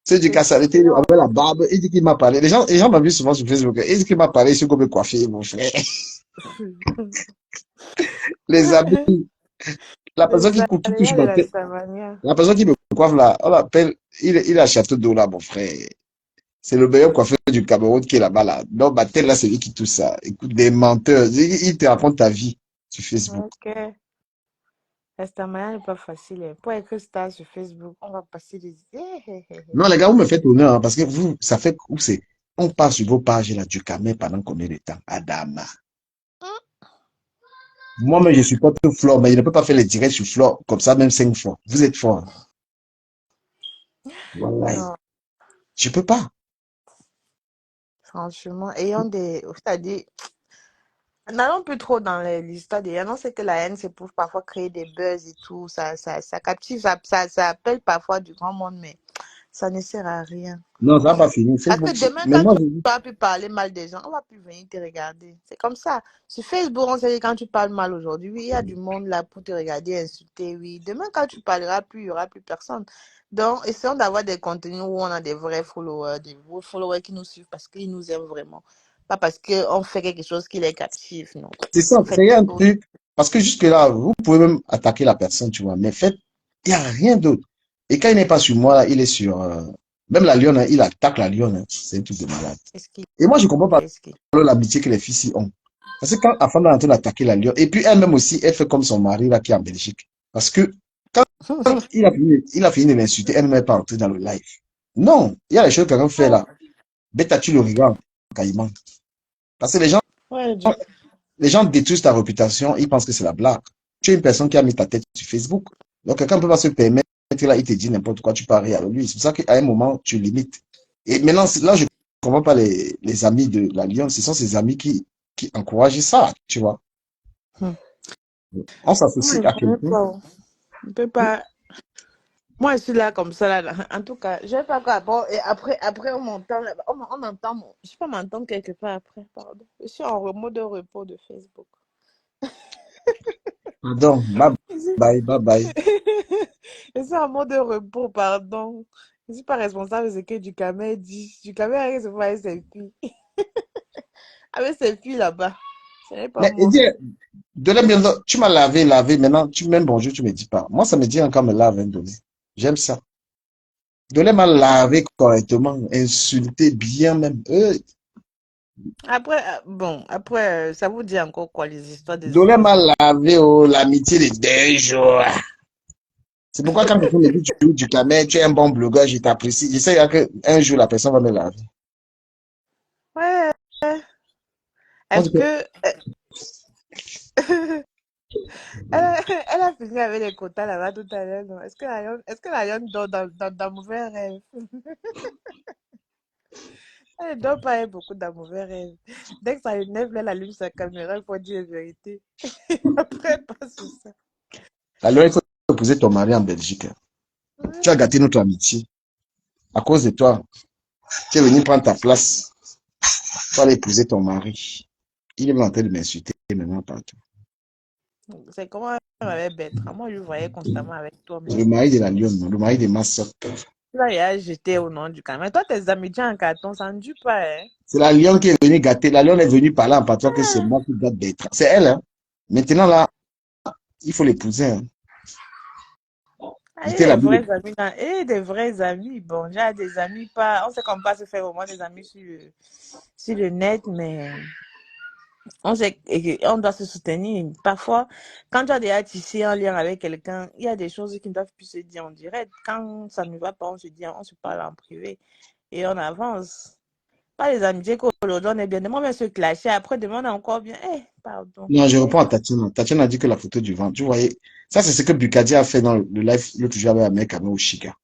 C'est du des choses cassalité que avec l'on... la barbe. Il dit qu'il m'a parlé. Les gens m'ont vu souvent sur Facebook. Il dit qu'il m'a parlé sur comment me coiffer, mon frère. Les amis, la personne Les qui touche aléas de ma la tête, savanière. la personne qui me coiffe là, on l'appelle, il a Château d'eau là, mon frère. C'est le meilleur coiffeur du Cameroun qui est là-bas là. Donc, ma tête là, c'est lui qui touche ça. Écoute, des menteurs. Il te raconte ta vie sur Facebook. Ok. La savanière n'est pas facile. Hein. Pour écrire ça sur Facebook, on va passer des... Non, les gars, vous me faites honneur, hein, parce que vous, ça fait, où c'est, on passe sur vos pages là, du Cameroun pendant combien de temps? Adama. Moi-même, je supporte Flore, mais je ne peux pas faire les directs sur Flore comme ça, même 5 fois. Vous êtes fort. Voilà. Non, Je peux pas. franchement, ayant des... C'est-à-dire, n'allons plus trop dans l'histoire des haines. On sait que la haine, c'est pour parfois créer des buzz et tout. Ça captive, ça appelle parfois du grand monde, mais Ça ne sert à rien. Non, ça va pas finir. Parce que Facebook, demain, mais quand moi, tu vas plus parler mal des gens, on va plus venir te regarder. C'est comme ça. Sur Facebook, on sait que quand tu parles mal aujourd'hui, oui, il y a du monde là pour te regarder, insulter, oui. Demain, quand tu parleras plus, il n'y aura plus personne. Donc, essayons d'avoir des contenus où on a des vrais followers qui nous suivent parce qu'ils nous aiment vraiment. Pas parce qu'on fait quelque chose qui les captive, non. c'est ça, Faites créer un autre. truc. Parce que jusque-là, vous pouvez même attaquer la personne, tu vois. Mais faites, il n'y a rien d'autre. Et quand il n'est pas sur moi, là, il est sur. Même la lionne, hein, il attaque la lionne, hein. C'est un truc de malade. Qu'est-ce qu'il Et moi, je ne comprends pas qu'est-ce qu'il l'amitié que les filles ci ont. Parce que quand Afanda est en train d'attaquer la lionne, et puis elle-même aussi, elle fait comme son mari là qui est en Belgique. Parce que quand il a fini de l'insulter, elle-même n'est pas entrée dans le live. Non, il y a les choses que quelqu'un fait là. Bêta, tu le regardes, caïman. Parce que Ouais, les gens détruisent ta réputation, ils pensent que c'est la blague. Tu es une personne qui a mis ta tête sur Facebook. Donc quelqu'un ne peut pas se permettre, là, il te dit n'importe quoi, tu paries avec lui. C'est pour ça qu'à un moment, tu limites. Et maintenant, là, je ne comprends pas les amis de la Lyon. Ce sont ces amis qui encouragent ça, tu vois. Hmm. On Moi, s'associe je à ne quelqu'un. pas. Je peux pas. Moi, je suis là comme ça, là. En tout cas, je vais pas quoi. Bon, et après, on m'entend là-bas. On m'entend. Je sais pas m'entendre quelque part après, pardon. Je suis en mode de repos de Facebook. Pardon, bye bye, bye bye. Je suis en mode de repos, pardon. Je suis pas responsable de ce que Ducamel dit. Ducamel arrive souvent avec ses filles. Avec ses filles là-bas. Ce n'est pas Mais moi. tu m'as lavé, maintenant, tu m'aimes bonjour, tu me dis pas. Moi, ça me dit encore me lave un donné. J'aime ça. Dolé m'a lavé correctement, insulté bien même. Après, bon, après, ça vous dit encore quoi, les histoires des Dolé m'a insultes? lavé, oh, l'amitié de 2 jours. C'est pourquoi quand quelqu'un me dit tu joues du camel, tu es un bon blogueur, je t'apprécie. Je sais qu'un jour la personne va me laver. Ouais. On Est-ce dit que, que elle a fini avec les quotas là-bas tout à l'heure, non? Est-ce que la lionne dort dans mauvais rêve? Elle ne dort pas avec beaucoup de mauvais rêves. Dès que ça énerve, elle allume sa caméra, il faut dire la vérité. Après, elle passe sur ça. alors il faut épouser ton mari en Belgique. Tu as Ouais. gâté notre amitié. À cause de toi, tu es venu prendre ta place. Tu vas aller épouser ton mari. Il est en train de m'insulter maintenant partout. C'est comment elle m'avait bête. Moi, je le voyais constamment avec toi, mais Le mari de la lionne, non, le mari de ma soeur. tu vas y aller jeter au nom du camp. Mais toi, tes amitiés en carton, ça ne dure pas, hein? C'est la lionne qui est venue gâter. La lionne est venue parler en patois que c'est moi qui gâte Bertrand. C'est elle, hein. Maintenant, là, il faut l'épouser, hein. Ah, il y Quitter a la des vie. vrais amis. Et des vrais amis. Bon, j'ai des amis pas. On sait qu'on peut pas se faire vraiment des amis sur le net, mais on sait, et on doit se soutenir. Parfois, quand tu as déjà tissé un lien avec quelqu'un, il y a des choses qui ne doivent plus se dire en direct. Quand ça ne va pas, on se dit, on se parle en privé et on avance. Pas les amitiés qu'aujourd'hui on est bien. Demain, on va se clasher. Après, demain, on est encore bien. Eh, pardon. Non, je C'est reprends à pas. Tatiana. Tatiana a dit que la photo du ventre, tu voyais, ça c'est ce que Bukadi a fait dans le live l'autre jour avec un mec à au Chica.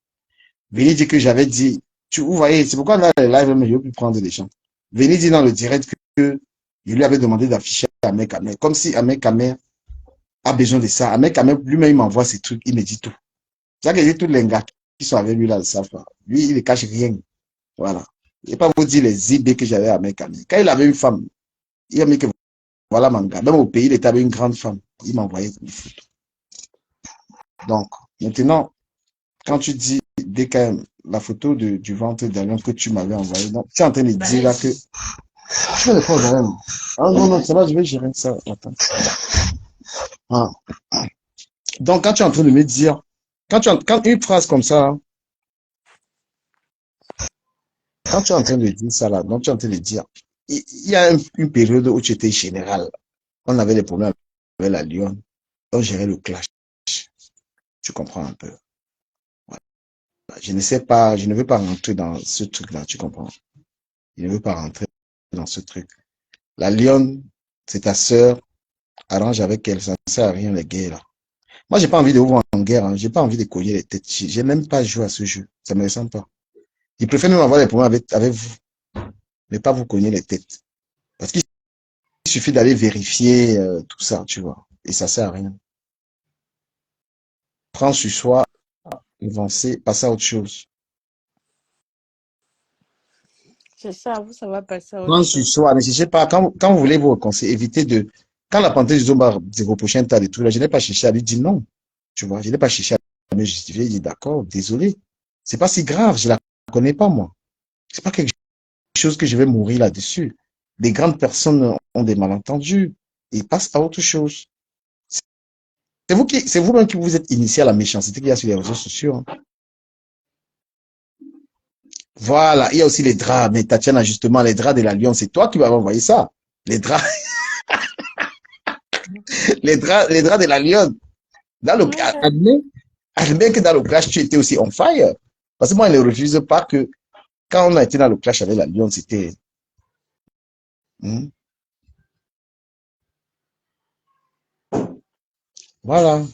Veni dit que j'avais dit, vous voyez, c'est pourquoi dans le live, je veux plus prendre les gens. Veni dit dans le direct que je lui avais demandé d'afficher à mec à mec, comme si un mec à mec a besoin de ça. Un mec à mec, lui-même, il m'envoie ses trucs, il me dit tout. C'est ça que j'ai tous les gars qui sont avec lui là, ils savent pas. Lui, il ne cache rien. Voilà. Je ne vais pas vous dire les idées que j'avais à mec à mec. Quand il avait une femme, il a mis que voilà mon gars. Même au pays, il était avec une grande femme. Il m'envoyait une photo. Donc, maintenant, quand tu dis, dès que la photo du ventre d'Alion que tu m'avais envoyé, donc, tu es en train de dire là que. Je vais le prendre d'ailleurs. Ah non, non, ça va, je vais gérer ça. Attends. Ah. Donc, quand tu es en train de me dire, quand une phrase comme ça, quand tu es en train de dire ça là, donc tu es en train de dire, il y a une période où tu étais général. On avait des problèmes avec la Lyon. On gérait le clash. Tu comprends un peu. Voilà. Je ne sais pas, je ne veux pas rentrer dans ce truc-là, tu comprends. Je ne veux pas rentrer dans ce truc. La Lyon, c'est ta sœur, arrange avec elle, ça ne sert à rien les guerres là. Moi, j'ai pas envie de vous voir en guerre, hein. J'ai pas envie de cogner les têtes. J'ai même pas joué à ce jeu. Ça me ressemble pas. Je préfère même avoir des problèmes avec vous, mais pas vous cogner les têtes. Parce qu'il suffit d'aller vérifier tout ça, tu vois. Et ça sert à rien. Prends sur soi, avancer, passer à autre chose. C'est ça, vous, ça va passer à autre Prends sur chose. soi, ne cherchez pas, quand vous voulez vous réconcilier, évitez de, quand la panthère du Zomba vous reproche un tas de trucs, là, je n'ai pas cherché à lui dire non. Tu vois, je n'ai pas cherché à me justifier, il dit d'accord, désolé. C'est pas si grave, je la connais pas, moi. C'est pas quelque chose que je vais mourir là-dessus. Les grandes personnes ont des malentendus. Ils passent à autre chose. C'est vous-même qui vous êtes initié à la méchanceté qu'il y a sur les réseaux sociaux, hein. Voilà, il y a aussi les draps. Mais Tatiana, justement, les draps de la Lyon, c'est toi qui m'avais envoyé ça. Les draps, les draps de la Lyon. Dans le, Ouais. admets, admets que dans le clash, tu étais aussi on fire. Parce que moi, je ne refuse pas que quand on a été dans le clash avec la Lyon, c'était, hmm, voilà.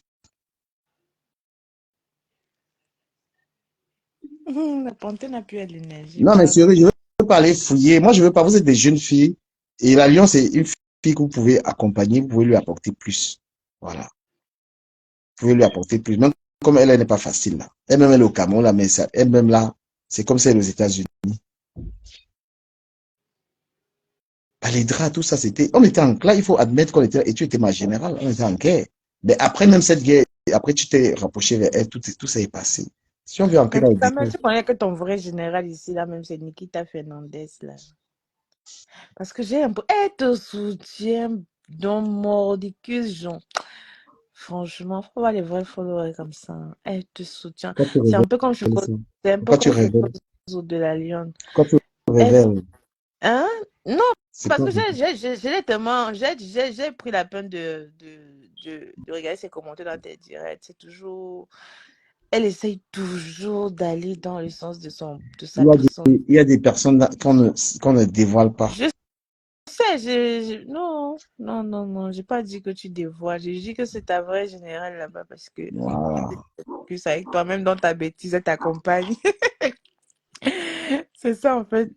La panthère n'a plus de l'énergie, Non, mais pardon. sérieux, je ne veux pas aller fouiller. Moi, je veux pas. Vous êtes des jeunes filles. Et la Lyon, c'est une fille que vous pouvez accompagner, vous pouvez lui apporter plus. Voilà. Vous pouvez lui apporter plus. Même comme elle, elle n'est pas facile, là. Elle-même, elle est au Cameroun, là, mais ça, elle-même, là, c'est comme si elle est aux États-Unis. Bah, les draps, tout ça, c'était, on était en, là, il faut admettre qu'on était, et tu étais ma générale, on était en guerre. Mais après même cette guerre, après tu t'es rapproché vers elle, tout ça est passé. Si on veut entrer Mais dans tu, les quand même, détails, tu connais que ton vrai général ici, là, même, c'est Nikita Fernandez, là. Parce que j'ai un peu. Elle te soutient dans mordicus, genre. Franchement, faut voir les vrais followers comme ça, hein. Elle te soutient. quand tu C'est un peu comme je révèles cause. ça, C'est un peu quand tu comme je révèles, cause de la Lyon. quand tu Elle, révèles, hein? Non, c'est parce quoi? que j'ai tellement. J'ai pris la peine de regarder ses commentaires dans tes directs. C'est toujours. Elle essaye toujours d'aller dans le sens de sa personne. Il y a des personnes qu'on ne dévoile pas. Je sais, non, non, non, non, j'ai pas dit que tu dévoiles. J'ai dit que c'est ta vraie générale là-bas parce que Voilà. plus avec toi-même dans ta bêtise, elle t'accompagne. C'est ça en fait.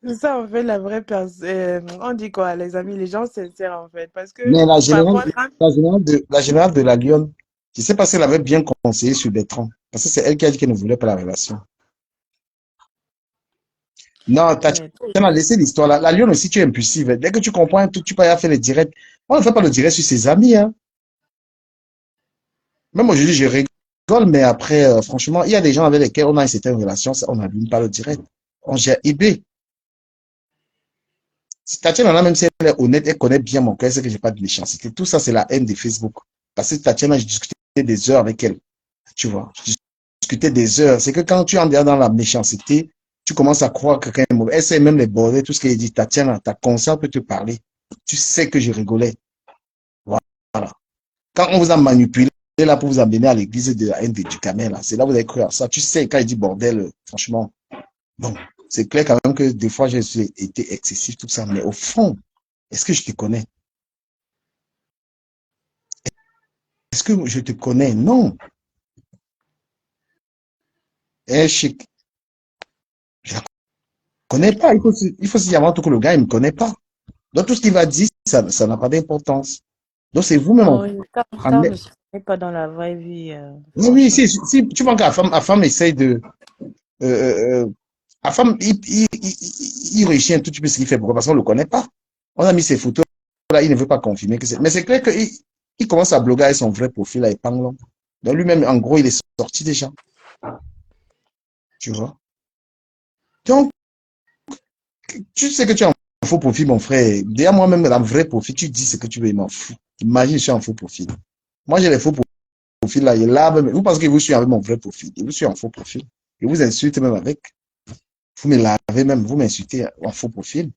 C'est ça en fait la vraie personne. On dit quoi, les amis, les gens sincères en fait. Parce que Mais parfois, quand. la générale de la Lyon, je sais pas si elle avait bien conseillé sur Bertrand. Parce que c'est elle qui a dit qu'elle ne voulait pas la relation. Non, Mais Tatiana, laissez l'histoire là. La Lyon aussi, tu es impulsive. Dès que tu comprends un truc, tu peux aller faire les directs. On ne fait pas le direct sur ses amis, hein. Même aujourd'hui, je rigole, mais après, franchement, il y a des gens avec lesquels on a une certaine relation, on n'allume pas le direct. On gère eBay. Si Tatiana, même si elle est honnête, elle connaît bien mon cœur, c'est que j'ai pas de méchanceté. Tout ça, c'est la haine de Facebook. Parce que Tatiana, j'ai discuté des heures avec elle. Tu vois, j'ai discuté des heures. C'est que quand tu entres dans la méchanceté, tu commences à croire que quelqu'un est mauvais. Elle sait même les border, tout ce qu'elle dit. Tatiana, ta conscience peut te parler. Tu sais que je rigolais. Voilà. Quand on vous a manipulé là pour vous amener à l'église de la haine du Camet, là, c'est là que vous avez cru à ça. Tu sais, quand il dit bordel, franchement, bon, c'est clair quand même que des fois j'ai été excessif, tout ça, mais au fond, est-ce que je te connais? Est-ce que je te connais? Non. Eh, je la connais pas. Il faut se dire avant tout que le gars, il me connaît pas. Donc tout ce qu'il va dire, ça n'a pas d'importance. Donc c'est vous-même Non, quand on en- ne se connaît pas dans la vraie vie, oui, oui, franchement. si tu vois que la femme essaye de, la femme, il réussit un tout petit peu ce qu'il fait. Pourquoi? Parce qu'on ne le connaît pas. On a mis ses photos là, il ne veut pas confirmer que c'est. Mais c'est clair qu'il il commence à bloguer avec son vrai profil à Epanglo. Donc lui-même, en gros, il est sorti déjà. Tu vois. Donc, tu sais que tu es en faux profil, mon frère. Déjà, moi-même, en vrai profil, tu dis ce que tu veux, il m'en fout. Imagine, je suis en faux profil. Moi, j'ai les faux profils là. Il là, vous pensez que vous suivez avec mon vrai profil. Il vous suit en faux profil. Il vous insulte même avec. Vous me lavez même, vous m'insultez en faux profil.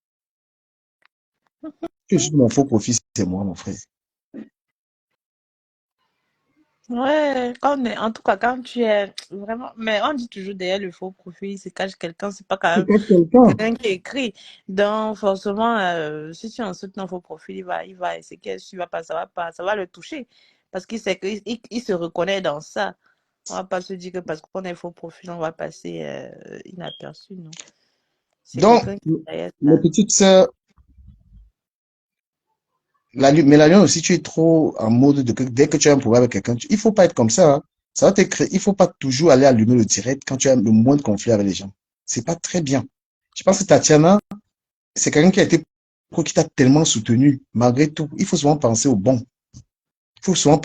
Que juste mon faux profil, c'est moi, mon frère. Ouais, en tout cas, quand tu es vraiment. Mais on dit toujours derrière le faux profil, il se cache quelqu'un, c'est pas quand C'est même pas quelqu'un. quelqu'un qui écrit. Donc, forcément, si tu insultes un faux profil, c'est qu'il va pas, ça va le toucher. Parce qu'il sait il se reconnaît dans ça. On va pas se dire que parce qu'on est faux profil, on va passer inaperçu, non. C'est Donc, quelqu'un qui est derrière mes ça. petites sœurs, mais la lune aussi, tu es trop en mode de que dès que tu as un problème avec quelqu'un, il faut pas être comme ça, hein. Ça va te créer, il faut pas toujours aller allumer le direct quand tu as le moins de conflit avec les gens. C'est pas très bien. Je pense que Tatiana, c'est quelqu'un qui a été, qui t'a tellement soutenu, malgré tout. Il faut souvent penser au bon. Il faut souvent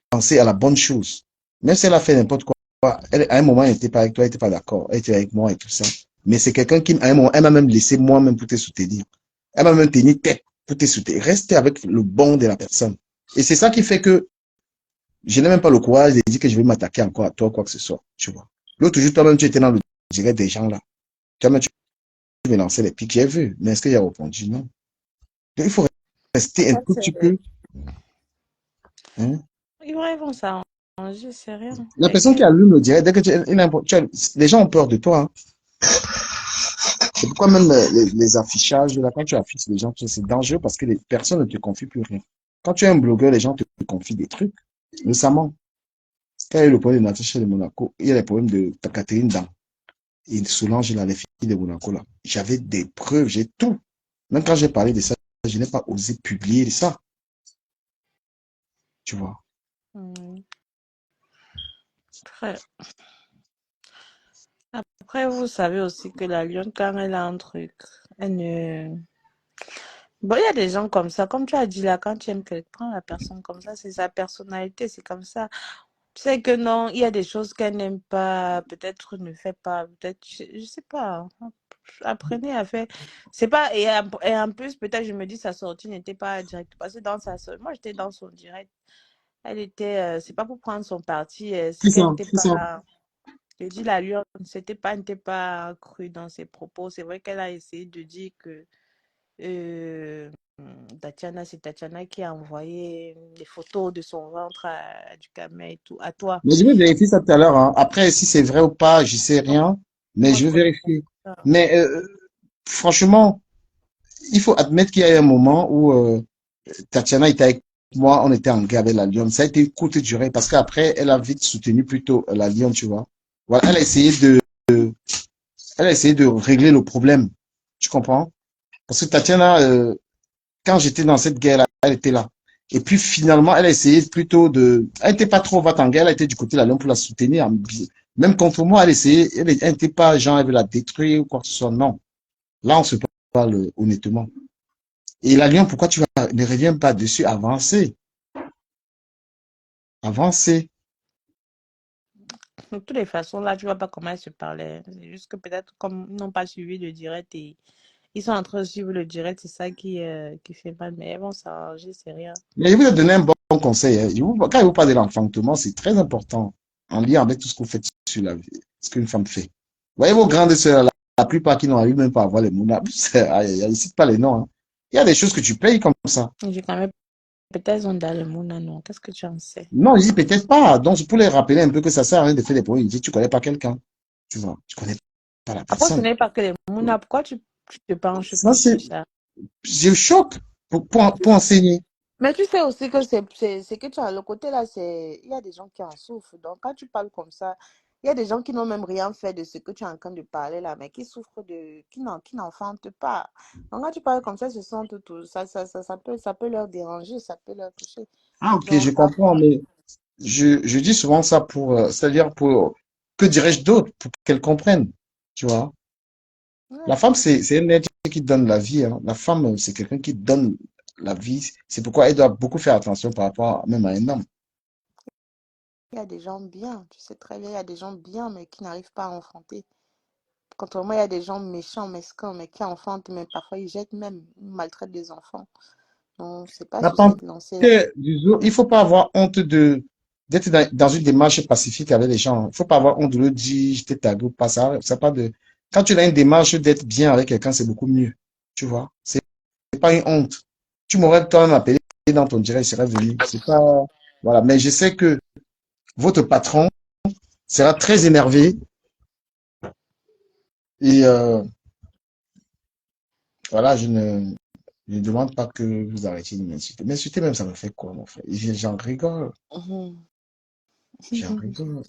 penser à la bonne chose. Même si elle a fait n'importe quoi, elle, à un moment, elle n'était pas avec toi, elle n'était pas d'accord, elle était avec moi et tout ça. Mais c'est quelqu'un qui, à un moment, elle m'a même laissé moi-même pour te soutenir. Elle m'a même tenu tête pour te soutenir. Rester avec le bon de la personne. Et c'est ça qui fait que je n'ai même pas le courage de dire que je vais m'attaquer encore à toi, quoi que ce soit. Tu vois. L'autre jour, toi-même, tu étais dans le direct des gens là. Toi-même, tu me lançais les pics, j'ai vu. Mais est-ce qu'il a répondu? Non. Donc, il faut rester un Ça, tout petit peu. Hein. ils vont s'arranger, c'est rien. La personne qui T'inquiète. allume le direct, dès que les gens ont peur de toi. Hein. C'est pourquoi même les affichages, là, quand tu affiches les gens, c'est dangereux parce que les personnes ne te confient plus rien. Quand tu es un blogueur, les gens te confient des trucs. Récemment, quand il y a eu le problème de Natacha de Monaco, il y a les problèmes de Catherine Dan et Solange, là, les filles de Monaco, là. J'avais des preuves, j'ai tout. Même quand j'ai parlé de ça, je n'ai pas osé publier ça, tu vois. Hmm. Après, après, vous savez aussi que la lionne, quand elle a un truc, elle ne... Bon, il y a des gens comme ça. Comme tu as dit là, quand tu aimes quelqu'un, prends la personne comme ça, c'est sa personnalité, c'est comme ça. Tu sais que non, il y a des choses qu'elle n'aime pas, peut-être ne fait pas, peut-être, je sais pas. Apprenez à faire. C'est pas, et en plus, peut-être, je me dis, sa sortie n'était pas directe. Parce que dans sa sortie, moi, j'étais dans son direct. Elle était, c'est pas pour prendre son parti, c'est C'est ça, qu'elle n'était c'est ça. pas, je dis la lionne, n'était pas crue dans ses propos. C'est vrai qu'elle a essayé de dire que, euh, Tatiana, c'est Tatiana qui a envoyé des photos de son ventre à du camel et tout, à toi. Mais je vais vérifier ça tout à l'heure. Hein. Après, si c'est vrai ou pas, je sais rien. Mais Moi, je je vais connais vérifier. pas. Mais franchement, il faut admettre qu'il y a eu un moment où Tatiana était avec moi, on était en guerre avec la Lyon. Ça a été courte durée parce qu'après, elle a vite soutenu plutôt la Lyon, tu vois. Voilà, elle a essayé de régler le problème. Tu comprends? Parce que Tatiana, quand j'étais dans cette guerre-là, elle était là. Et puis finalement, elle a essayé plutôt de, elle n'était pas trop va en guerre, elle était du côté de la Lyon pour la soutenir. Même contre moi, elle essayait, elle n'était pas genre, elle veut la détruire ou quoi que ce soit. Non. Là, on se parle honnêtement. Et la Lyon, pourquoi ne reviens pas dessus? Avancer. Avancer. De toutes les façons, là, tu vois pas comment ils se parlaient. C'est juste que peut-être comme ils n'ont pas suivi le direct et ils sont en train de suivre le direct, c'est ça qui fait mal. Mais elles vont s'arranger, c'est rien. Mais je vous ai donné un bon conseil. Hein. Quand je vous parle de l'enfantement, c'est très important en lien avec tout ce que vous faites sur la vie, ce qu'une femme fait. Voyez vos grandes sœurs, la plupart qui n'arrivent même pas à voir les mounas, ils ne citent pas les noms. Hein. Il y a des choses que tu payes comme ça. J'ai quand même peut-être ont dans le monde, non. Qu'est-ce que tu en sais? Non, je dis peut-être pas. Donc, pour les rappeler un peu que ça sert à rien de faire des problèmes, je dis, tu connais pas quelqu'un. Tu vois, tu connais pas la Après, ce personne. n'est pas que les Mouna. Pourquoi tu te penches Ça, plus c'est, sur ça? je choque pour enseigner. Mais tu sais aussi que c'est que tu as le côté là, il y a des gens qui en souffrent. Donc, quand tu parles comme ça, il y a des gens qui n'ont même rien fait de ce que tu es en train de parler là, mais qui souffrent qui n'enfantent pas. Donc, quand tu parles comme ça, ce sont tout, ça peut leur déranger, ça peut leur toucher. Ah, ok, Donc, je comprends, mais je dis souvent ça pour, c'est-à-dire pour, que dirais-je d'autre, pour qu'elle comprenne, tu vois. La ouais, femme, c'est un être qui donne la vie, hein. La femme, c'est quelqu'un qui donne la vie. C'est pourquoi elle doit beaucoup faire attention par rapport même à un homme. il y a des gens bien, tu sais très bien, il y a des gens bien, mais qui n'arrivent pas à enfanter. Contrairement, il y a des gens méchants, mesquins, mais qui enfantent, mais parfois ils jettent même, ils maltraitent des enfants. Donc, c'est pas La sur cette lancée-là. pensée du jour, il faut pas avoir honte d'être dans une démarche pacifique avec les gens. Il faut pas avoir honte de le dire, je t'ai tagué ou pas ça. C'est pas de, quand tu as une démarche d'être bien avec quelqu'un, c'est beaucoup mieux. Tu vois. C'est pas une honte. Tu m'aurais quand même appelé dans ton direct, je serais venu. C'est pas, voilà. Mais je sais que votre patron sera très énervé et, voilà, je ne demande pas que vous arrêtiez de m'insulter. M'insulter même, ça me fait quoi, mon frère? J'en rigole. Mhm. J'en rigole.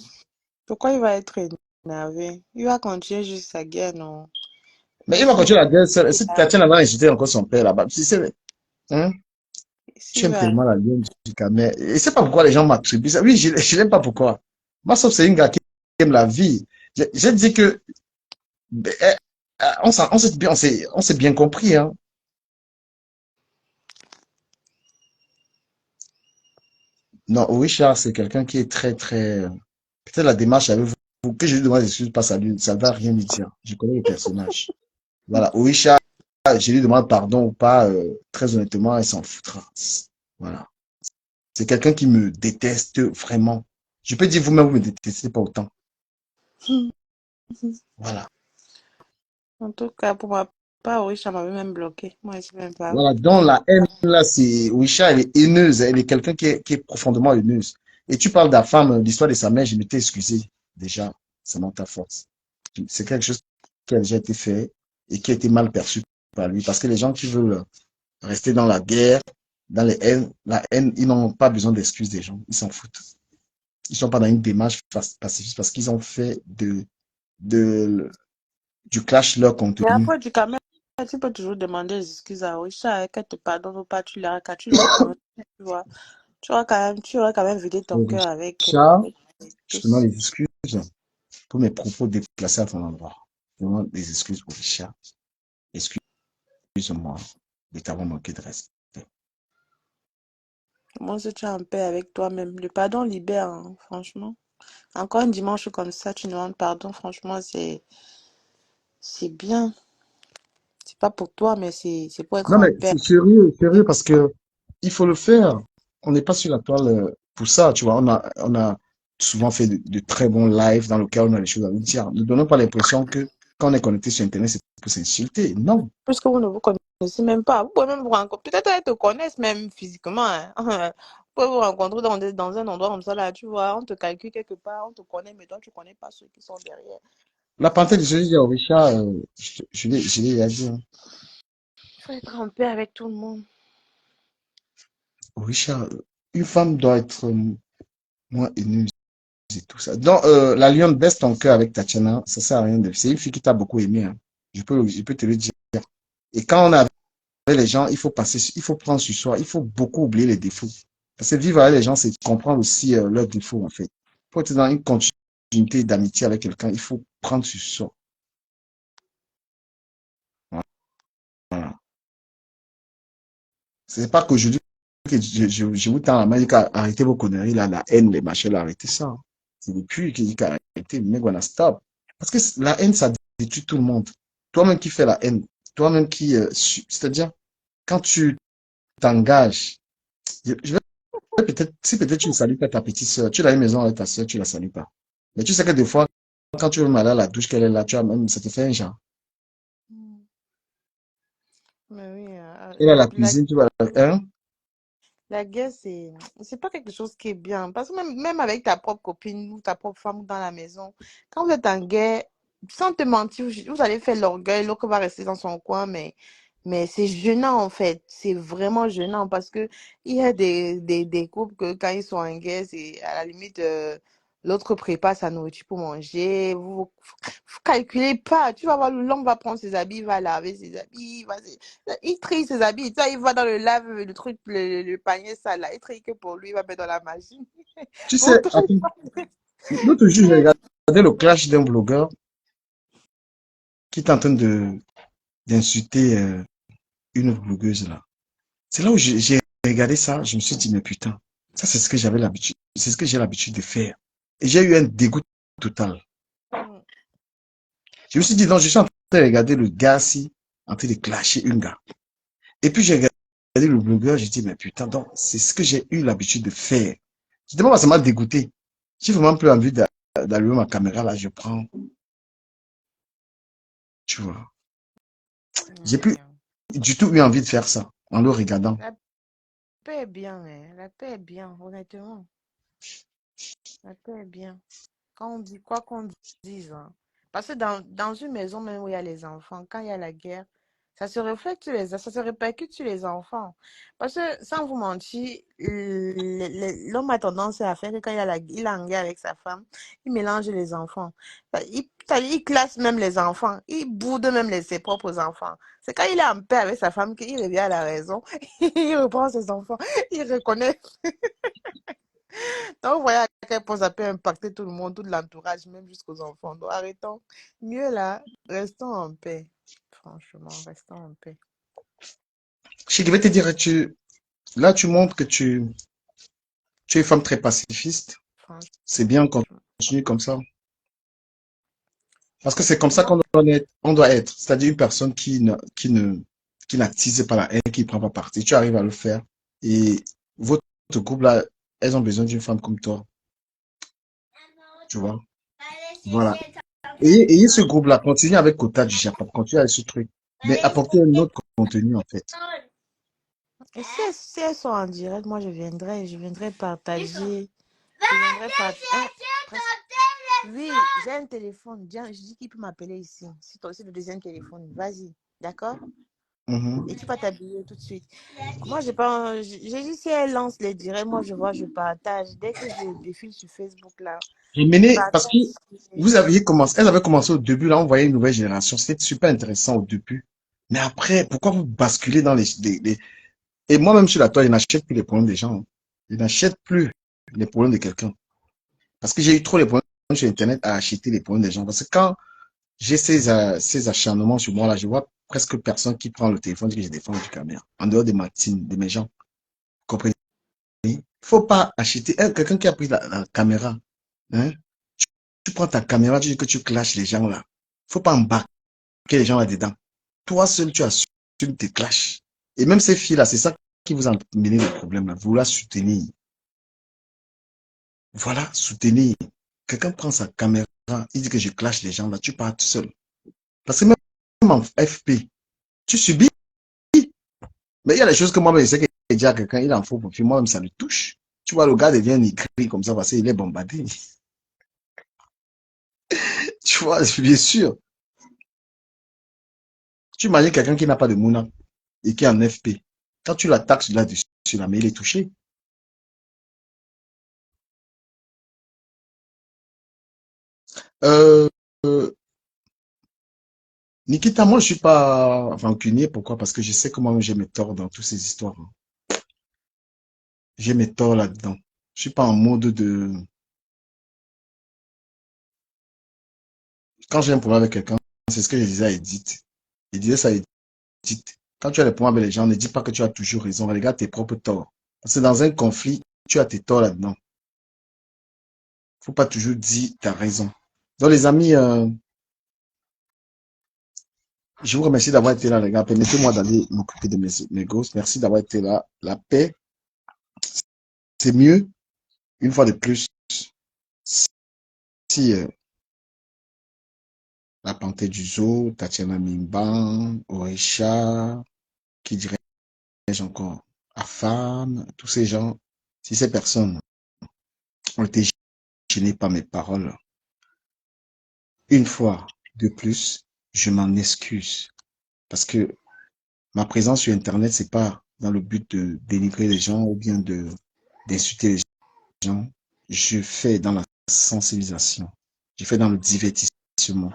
Pourquoi il va être énervé? Il va continuer juste sa guerre, non? Mais Et il va s'il continuer va, la guerre seule. il Si va, Tatiana va insulter encore son père là-bas, tu sais, hein, tu s'il aimes va, tellement la gueule du Camer. Et je sais pas pourquoi les gens m'attribuent ça. Oui, je l'aime pas pourquoi. Moi, sauf c'est une gars qui aime la vie. Je dis que on s'est bien compris, hein. Non, Orisha, c'est quelqu'un qui est très, très, peut-être la démarche avec vous, que je lui demande des excuses, pas ça lui, ça ne va rien lui dire. Je connais le personnage. Voilà, Orisha, je lui demande pardon ou pas, très honnêtement, elle s'en foutra. Voilà. C'est quelqu'un qui me déteste vraiment. Je peux dire vous-même, vous me détestez pas autant. Voilà. En tout cas, pour ma part, oui, ça m'avait même bloqué. Moi, je sais même pas. Voilà. Donc, la haine, là, c'est, Orisha, elle est haineuse. Elle est quelqu'un qui est profondément haineuse. Et tu parles de la femme, l'histoire de sa mère, je m'étais excusé. Déjà, ça monte à force. C'est quelque chose qui a déjà été fait et qui a été mal perçu par lui. Parce que les gens qui veulent rester dans la guerre, dans les haines, la haine, ils n'ont pas besoin d'excuses des gens. Ils s'en foutent. Ils sont pas dans une démarche pacifiste parce qu'ils ont fait de, du clash leur Mais contenu. après, tu peux toujours demander des excuses à Oisha, qu'elle te pardonne ou pas, tu l'auras quand même, tu vois. Tu auras quand même vidé ton cœur Richard, avec je te demande tous. des excuses pour mes propos déplacés à ton endroit. Je te demande des excuses au Richard. Excuse-moi de t'avoir manqué de respect. Moi, si tu es en paix avec toi-même, le pardon libère, hein, franchement. Encore un dimanche comme ça, tu demandes pardon, franchement, c'est bien. C'est pas pour toi, mais c'est pour être Non, en mais paix. c'est sérieux, sérieux, parce que il faut le faire. On n'est pas sur la toile pour ça, tu vois. On a souvent fait de très bons lives dans lesquels on a des choses à nous dire. Ne donnons pas l'impression que quand on est connecté sur Internet, c'est pour s'insulter. Non. Puisque vous ne vous connaissez même pas. Vous pouvez même vous rencontrer. Peut-être elles te connaissent même physiquement, hein. Vous pouvez vous rencontrer dans un endroit comme ça, là, tu vois. On te calcule quelque part, on te connaît, mais toi, tu connais pas ceux qui sont derrière. La Il parenthèse de ce à Richard, je l'ai déjà dit, hein. faut être en paix avec tout le monde. Richard, une femme doit être moins haineuse et tout ça. Donc, la lionne baisse ton cœur avec Tatiana, ça sert à rien de. C'est une fille qui t'a beaucoup aimé, hein. Je peux te le dire. Et quand on est avec les gens, il faut prendre sur soi, il faut beaucoup oublier les défauts. Parce que vivre avec les gens, c'est comprendre aussi leurs défauts, en fait. Pour être dans une continuité d'amitié avec quelqu'un, il faut prendre sur soi. Voilà. C'est pas qu'aujourd'hui, que je vous tends la main, arrêtez vos conneries, là, la haine, les machins, là, arrêtez ça, hein. C'est depuis qu'il dit qu'arrêtez, mais voilà, stop. Parce que la haine, ça détruit tout le monde. Toi-même qui fais la haine, toi-même qui, c'est-à-dire, quand tu t'engages, je vais peut-être, si peut-être tu ne salues pas ta petite soeur, tu es dans une maison avec ta soeur, tu la salues pas. Mais tu sais que des fois, quand tu veux aller à la douche, qu'elle est là, tu as même, ça te fait un genre. Mm. Mais oui, Elle est à la cuisine, tu vas, hein? la guerre, c'est pas quelque chose qui est bien. Parce que même avec ta propre copine ou ta propre femme dans la maison, quand vous êtes en guerre, sans te mentir, vous allez faire l'orgueil, l'autre va rester dans son coin, mais c'est gênant en fait. C'est vraiment gênant parce que il y a des couples que quand ils sont en guerre, c'est à la limite, l'autre prépare sa nourriture pour manger. Vous calculez pas. Tu vas voir, l'homme va prendre ses habits, il va laver ses habits, il trie ses habits. Tu vois, il va dans le lave, le truc, le panier sale là. Il trie que pour lui, il va mettre dans la machine. Tu Pour sais, toi, attends, l'autre jour, j'ai regardé le clash d'un blogueur qui est en train d'insulter une blogueuse là. C'est là où j'ai regardé ça, je me suis dit, mais putain, ça c'est ce que j'avais l'habitude, c'est ce que j'ai l'habitude de faire. Et j'ai eu un dégoût total. mm, Je me suis dit, non, je suis en train de regarder le gars ci, en train de clasher une gars. Et puis j'ai regardé le blogueur, j'ai dit, mais putain, donc, c'est ce que j'ai eu l'habitude de faire. Je dis, moi, ça m'a dégoûté. J'ai vraiment plus envie d'allumer ma caméra, là, je prends, tu vois. J'ai plus ouais. du tout eu envie de faire ça, en le regardant. La paix est bien, hein. La paix est bien, honnêtement. La paix est bien. Quand on dit quoi qu'on dise, hein. Parce que dans une maison même où il y a les enfants, quand il y a la guerre, ça se répercute sur les enfants. Parce que sans vous mentir, l'homme a tendance à faire que quand il est en guerre avec sa femme, il mélange les enfants. Il classe même les enfants. Il boude même ses propres enfants. C'est quand il est en paix avec sa femme qu'il revient à la raison. Il reprend ses enfants. Il reconnaît. Donc, vous voyez à quel point ça peut impacter tout le monde, tout l'entourage, même jusqu'aux enfants. Donc, arrêtons. Mieux là, restons en paix. Franchement, restons en paix. Je vais te dire, là, tu montres que tu es une femme très pacifiste. Franchement. C'est bien, continue comme ça. Parce que c'est comme ça qu'on Moi, doit être. On doit être. C'est-à-dire une personne qui n'attise pas la haine, qui ne prend pas parti. Tu arrives à le faire. Et votre couple, là, elles ont besoin d'une femme comme toi. Tu vois? Voilà. Et ce groupe-là, continue avec Kota du Japon. Continue avec ce truc. Mais apportez un autre contenu, en fait. et si elles sont en direct, moi je viendrai partager. Je viendrai Oui, j'ai un téléphone. Je dis qu'il peut m'appeler ici. C'est le deuxième téléphone. Vas-y, d'accord? Mhm. Et tu vas t'habiller tout de suite. Moi, j'ai pas. J'ai dit si elle lance les directs, moi je vois, je partage. Dès que je défile sur Facebook là, J'ai je mené, parce que partage. vous aviez commencé, elles avaient commencé au début, là, on voyait une nouvelle génération. C'était super intéressant au début. Mais après, pourquoi vous basculez dans et moi-même sur la toile, je n'achète plus les problèmes des gens, hein. Je n'achète plus les problèmes de quelqu'un. Parce que j'ai eu trop les problèmes sur Internet à acheter les problèmes des gens. Parce que quand j'ai ces acharnements sur moi, là, je vois presque personne qui prend le téléphone et que je défends du caméra. En dehors de ma team, de mes gens. Vous comprenez? Il faut pas acheter, quelqu'un qui a pris la caméra, hein. Tu prends ta caméra, tu dis que tu clashes les gens là. Faut pas embarquer les gens là-dedans. Toi seul, tu assumes tes clashs. Et même ces filles-là, c'est ça qui vous a mené le problème là. Vous la soutenir. Voilà, soutenir. Quelqu'un prend sa caméra, il dit que je clash les gens là, tu pars tout seul. Parce que même en FP, tu subis. Mais il y a des choses que moi-même, je sais que j'ai dit à quelqu'un, il en faut pour moi-même, ça le touche. Tu vois, le gars devient écrit comme ça parce qu'il est bombardé. Tu vois, bien sûr. Tu imagines quelqu'un qui n'a pas de mouna et qui est en FP. Quand tu l'attaques là-dessus, là, mais il est touché. Euh, euh, Nikita, moi, je suis pas rancunier. Pourquoi? Parce que je sais comment j'ai mes torts dans toutes ces histoires, hein. J'ai mes torts là-dedans. Je suis pas en mode de... Quand j'ai un problème avec quelqu'un, c'est ce que je disais à Edith. Je disais ça à Edith. Quand tu as des problèmes avec les gens, ne dis pas que tu as toujours raison. Regarde tes propres torts. Parce que dans un conflit, tu as tes torts là-dedans. Faut pas toujours dire tu as raison. Donc, les amis, je vous remercie d'avoir été là, les gars. Permettez-moi d'aller m'occuper de mes gosses. Merci d'avoir été là. La paix, c'est mieux, une fois de plus, si la Panthère du Zoo, Tatiana Mimban, Orisha, qui dirais-je encore, Afam, tous ces gens, si ces personnes ont été gênées par mes paroles, une fois de plus, je m'en excuse. Parce que ma présence sur Internet, c'est pas dans le but de dénigrer les gens ou bien d'insulter les gens. Je fais dans la sensibilisation. Je fais dans le divertissement.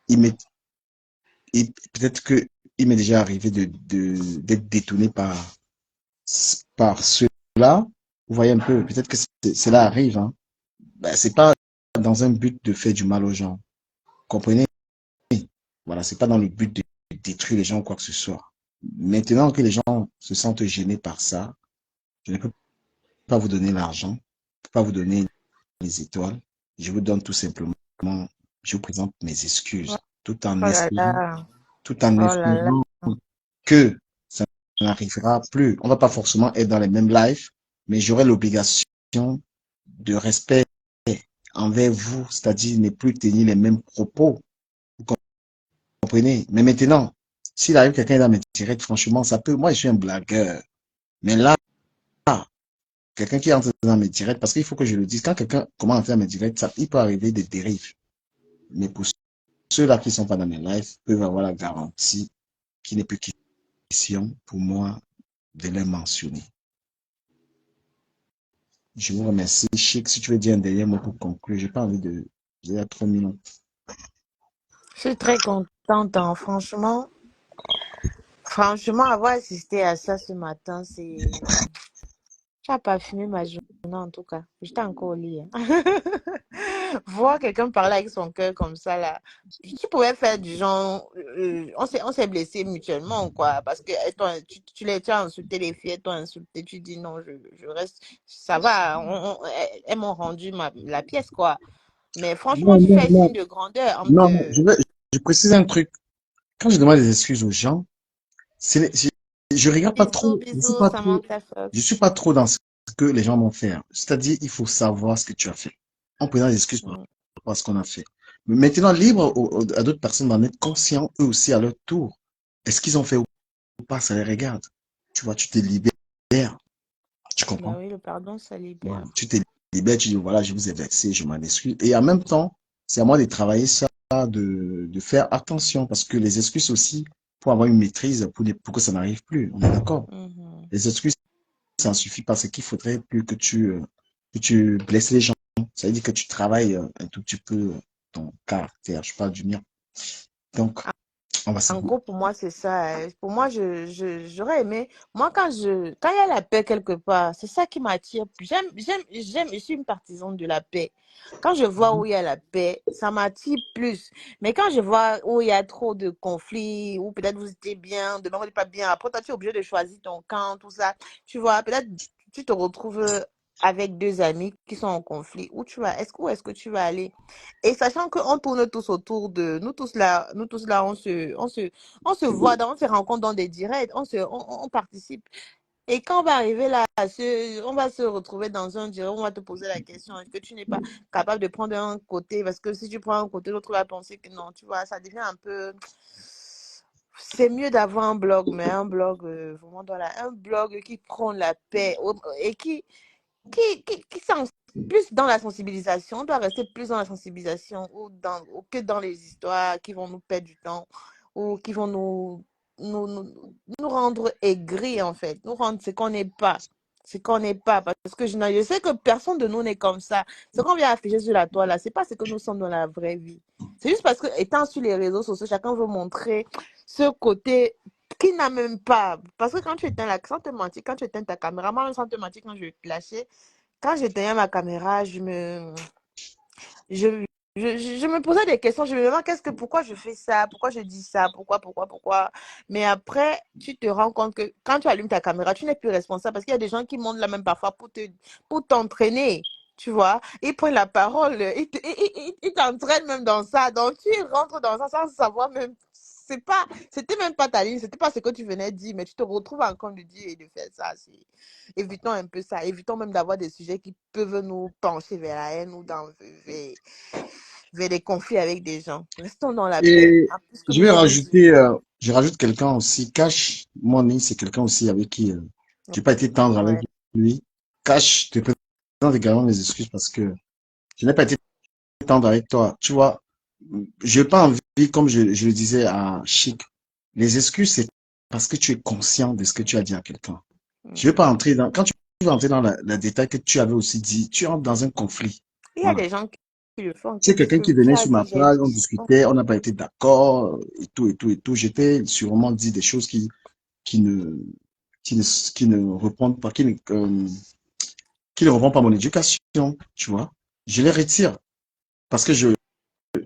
Il m'est, peut-être que il m'est déjà arrivé d'être détourné par cela. Vous voyez un peu, peut-être que cela arrive, hein. Ben, c'est pas dans un but de faire du mal aux gens. Comprenez? Voilà, c'est pas dans le but de détruire les gens ou quoi que ce soit. Maintenant que les gens se sentent gênés par ça, je ne peux pas vous donner l'argent, je ne peux pas vous donner les étoiles. Je vous donne tout simplement, je vous présente mes excuses, Oh là là, tout en oh là là. espérant que ça n'arrivera plus. On va pas forcément être dans les mêmes lives, mais j'aurai l'obligation de respect envers vous, c'est-à-dire ne plus tenir les mêmes propos. Vous comprenez? Mais maintenant, s'il arrive quelqu'un dans mes directs, franchement, ça peut. Moi, je suis un blagueur. Mais là, quelqu'un qui entre dans mes directs, parce qu'il faut que je le dise, quand quelqu'un commence à faire mes directs, ça, il peut arriver des dérives. Mais pour ceux-là qui ne sont pas dans mes lives, peuvent avoir la garantie qu'il n'est plus question pour moi de les mentionner. Je vous remercie. Chic, si tu veux dire un dernier mot pour conclure, j'ai pas envie de... J'ai à 3 minutes. Je suis très contente, hein. Franchement, avoir assisté à ça ce matin, Tu n'as pas fumé ma journée en tout cas. J'étais encore au lit, hein. Voir quelqu'un parler avec son cœur comme ça, là. Tu pouvais faire du genre, on s'est blessé mutuellement, quoi. Parce que tu as insulté les filles, elles t'ont insulté, tu dis non, je reste, ça va, elles m'ont rendu la pièce, quoi. Mais franchement, Non, tu non, fais non, signe de grandeur en non, non, te. je précise un truc. Quand je demande des excuses aux gens, je regarde pas Bisous, trop, bisous, Samantha je Fox. suis pas trop dans ce que les gens vont faire. C'est-à-dire, il faut savoir ce que tu as fait. On présente des excuses par Mm. rapport à ce qu'on a fait. Mais maintenant, libre à d'autres personnes d'en être conscients, eux aussi, à leur tour. Est-ce qu'ils ont fait ou pas, ça les regarde. Tu vois, tu te libères. Tu Bah comprends? oui, le pardon, ça Voilà. libère. Tu te libères, tu dis, voilà, je vous ai vexé, je m'en excuse. Et en même temps, c'est à moi de travailler ça, de faire attention, parce que les excuses aussi, pour avoir une maîtrise, pour que ça n'arrive plus. On est d'accord? Mhm. Les excuses, ça ne suffit pas. C'est qu'il faudrait plus que tu blesses les gens. Ça veut dire que tu travailles un tout petit peu ton caractère. Je parle du mien. Donc, on va se En gros, pour moi, c'est ça. Pour moi, j'aurais aimé. Moi, quand il y a la paix quelque part, c'est ça qui m'attire. Je suis une partisane de la paix. Quand je vois où il y a la paix, ça m'attire plus. Mais quand je vois où il y a trop de conflits, ou peut-être vous étiez bien, demain vous n'êtes pas bien, après, toi, tu es obligé de choisir ton camp, tout ça. Tu vois, peut-être tu te retrouves avec deux amis qui sont en conflit. Où est-ce que tu vas aller? Et sachant qu'on tourne tous autour de nous tous là, on se voit, on se rencontre dans des directs, on participe. Et quand on va arriver là, on va se retrouver dans un direct, on va te poser la question, est-ce que tu n'es pas capable de prendre un côté? Parce que si tu prends un côté, l'autre va penser que non, tu vois, ça devient un peu. C'est mieux d'avoir un blog, mais un blog, vraiment, voilà, un blog qui prend la paix et qui sont plus dans la sensibilisation. On doit rester plus dans la sensibilisation que dans les histoires qui vont nous perdre du temps ou qui vont nous rendre aigris, en fait. Nous rendre ce qu'on n'est pas. Ce qu'on n'est pas. Parce que je sais que personne de nous n'est comme ça. Ce qu'on vient afficher sur la toile, là, c'est pas ce que nous sommes dans la vraie vie. C'est juste parce que, étant sur les réseaux sociaux, chacun veut montrer ce côté qui n'a même pas. Parce que quand tu éteins sans te mentir, quand tu éteins ta caméra, moi, sans te mentir, quand je lâchais, quand j'éteignais ma caméra, je, je me posais des questions. Je me demandais pourquoi je fais ça, pourquoi je dis ça, pourquoi. Mais après, tu te rends compte que quand tu allumes ta caméra, tu n'es plus responsable parce qu'il y a des gens qui montent là même parfois pour t'entraîner. Tu vois, ils prennent la parole, ils t'entraînent même dans ça. Donc, tu rentres dans ça sans savoir même. C'était même pas ta ligne, c'était pas ce que tu venais de dire, mais tu te retrouves en train de dire et de faire ça. Évitons un peu ça. Évitons même d'avoir des sujets qui peuvent nous pencher vers la haine ou vers des conflits avec des gens. Restons dans la paix. et En plus que je nous vais sommes rajouter, humains. je rajoute quelqu'un aussi. Cash Money, c'est quelqu'un aussi avec qui tu n'as pas été tendre avec Ouais. lui. Cash, je te présente également mes excuses parce que je n'ai pas été tendre avec toi. Tu vois, je n'ai pas envie, comme je le disais à Chic, les excuses, c'est parce que tu es conscient de ce que tu as dit à quelqu'un. Je ne vais pas Mhm. entrer quand tu vas entrer dans la détail que tu avais aussi dit, tu entres dans un conflit. Il y a Voilà. des gens qui le font, C'est quelqu'un qui qui venait a sur ma dit, j'ai page, on dit. discutait, on n'a pas été d'accord, et tout, et tout, et tout. J'étais sûrement dit des choses qui ne, qui ne répondent pas, qui ne répondent pas à mon éducation, tu vois. Je les retire parce que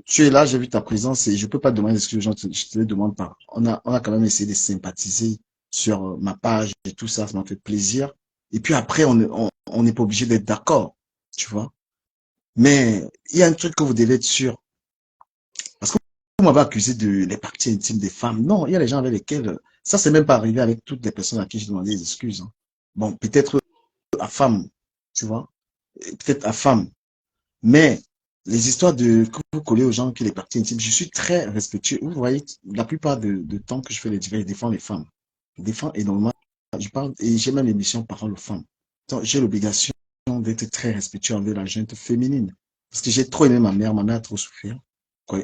tu es là, j'ai vu ta présence et je peux pas demander ce que les gens je te le demande pas. On a quand même essayé de sympathiser sur ma page et tout ça, ça m'a fait plaisir. Et puis après, on n'est pas obligé d'être d'accord, tu vois. Mais il y a un truc que vous devez être sûr. Parce que vous m'avez accusé de les parties intimes des femmes. Non, il y a les gens avec lesquels, ça c'est même pas arrivé avec toutes les personnes à qui j'ai demandé des excuses, hein. Bon, peut-être à femme, tu vois, peut-être à femme. Mais les histoires que vous collez aux gens qui les parties intimes, je suis très respectueux. Vous voyez, la plupart de temps que je fais les divers, je défends les femmes. Je défends énormément. Je parle, et j'ai même l'émission Parole aux femmes. Donc, j'ai l'obligation d'être très respectueux envers la gente féminine. Parce que j'ai trop aimé ma mère a trop souffert.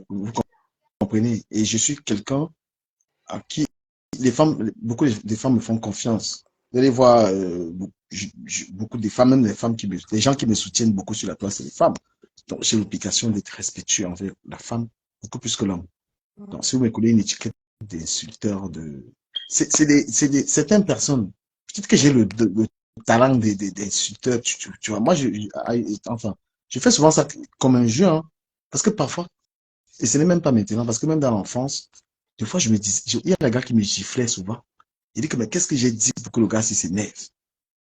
Vous comprenez? Et je suis quelqu'un à qui les femmes, beaucoup de femmes me font confiance. Vous allez voir beaucoup de femmes, même les gens qui me soutiennent beaucoup sur la toile, c'est les femmes. Donc, j'ai l'obligation d'être respectueux envers la femme, beaucoup plus que l'homme. Donc, si vous me collez une étiquette d'insulteur, certaines personnes, peut-être que j'ai le talent d'insulteur, tu vois. Moi, enfin, je fais souvent ça comme un jeu, hein, parce que parfois, et ce n'est même pas maintenant, parce que même dans l'enfance, des fois, je me dis, il y a des gars qui me giflaient souvent. Il dit que, mais qu'est-ce que j'ai dit pour que le gars s'énerve?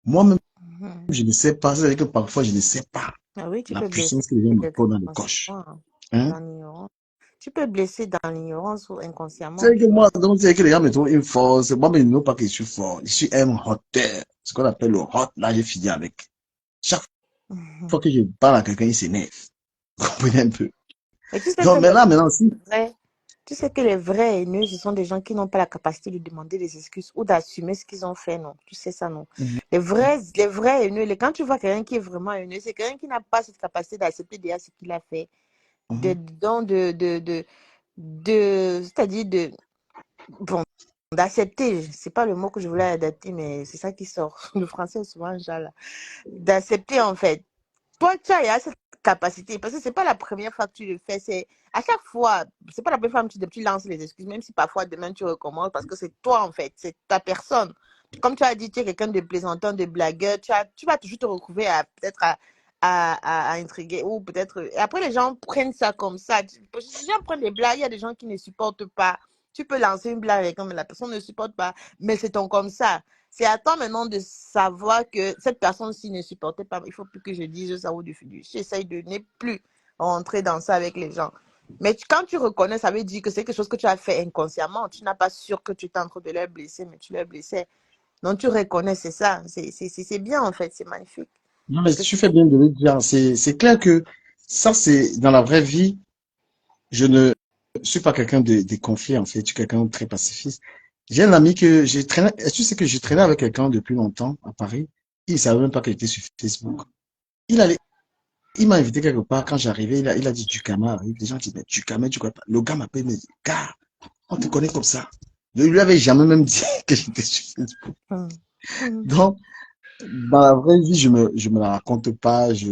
Moi-même, Mhm. je ne sais pas. C'est-à-dire que parfois, je ne sais pas Ah oui, tu la peux blesser puissance que les gens quelqu'un m'accordent dans le coche. inconsciemment, Hein? dans l'ignorance. Tu peux blesser dans l'ignorance ou inconsciemment, C'est que tu vois. moi, donc, c'est que les gens me trouvent une force. Moi, mais ils ne pas que je suis fort. Je suis un hotter. Ce qu'on appelle le hot. Là, j'ai fini avec. Chaque Mhm. fois que je parle à quelqu'un, il s'énerve. Vous comprenez un peu? Et tu sais que Donc, maintenant, si. vrais, tu sais que les vrais haineux, ce sont des gens qui n'ont pas la capacité de demander des excuses ou d'assumer ce qu'ils ont fait, non. Tu sais ça, non. Mhm. Les vrais haineux, quand tu vois quelqu'un qui est vraiment haineux, c'est quelqu'un qui n'a pas cette capacité d'accepter déjà ce qu'il a fait, de, Mhm. donc c'est-à-dire bon, d'accepter. C'est pas le mot que je voulais adapter, mais c'est ça qui sort. Le français est souvent déjà là. D'accepter, en fait. Toi, tu as cette capacité, parce que c'est pas la première fois que tu le fais, c'est à chaque fois, c'est pas la première fois que tu lances les excuses, même si parfois demain tu recommences, parce que c'est toi en fait, c'est ta personne. Comme tu as dit, tu es quelqu'un de plaisantant, de blagueur, tu vas toujours te retrouver à peut-être à intriguer, ou peut-être. Et après, les gens prennent ça comme ça. Les gens prennent des blagues, il y a des gens qui ne supportent pas. Tu peux lancer une blague avec eux, mais la personne ne supporte pas, mais c'est ton comme ça. C'est à toi maintenant de savoir que cette personne-ci ne supportait pas. Il ne faut plus que je dise ça au début. J'essaye de ne plus rentrer dans ça avec les gens. Mais quand tu reconnais, ça veut dire que c'est quelque chose que tu as fait inconsciemment. Tu n'as pas sûr que tu étais en train de les blesser, mais tu les blessais. Donc tu reconnais, c'est ça. C'est bien en fait, c'est magnifique. Non, mais Parce que tu fais bien de le dire. C'est clair que ça, c'est dans la vraie vie. Je ne suis pas quelqu'un de confié, en fait. Je suis quelqu'un de très pacifiste. J'ai un ami que j'ai traîné. Est-ce que tu sais que j'ai traîné avec quelqu'un depuis longtemps à Paris? Il ne savait même pas qu'il était sur Facebook. Il allait, il m'a invité quelque part. Quand j'arrivais, il a dit Ducama arrive. Les gens disent, mais Ducama, tu connais pas. Le gars m'appelle, mais gars, on te connaît comme ça. Je lui avais jamais même dit que j'étais sur Facebook. hum, hum, Donc, dans la vraie vie, je me la raconte pas. Je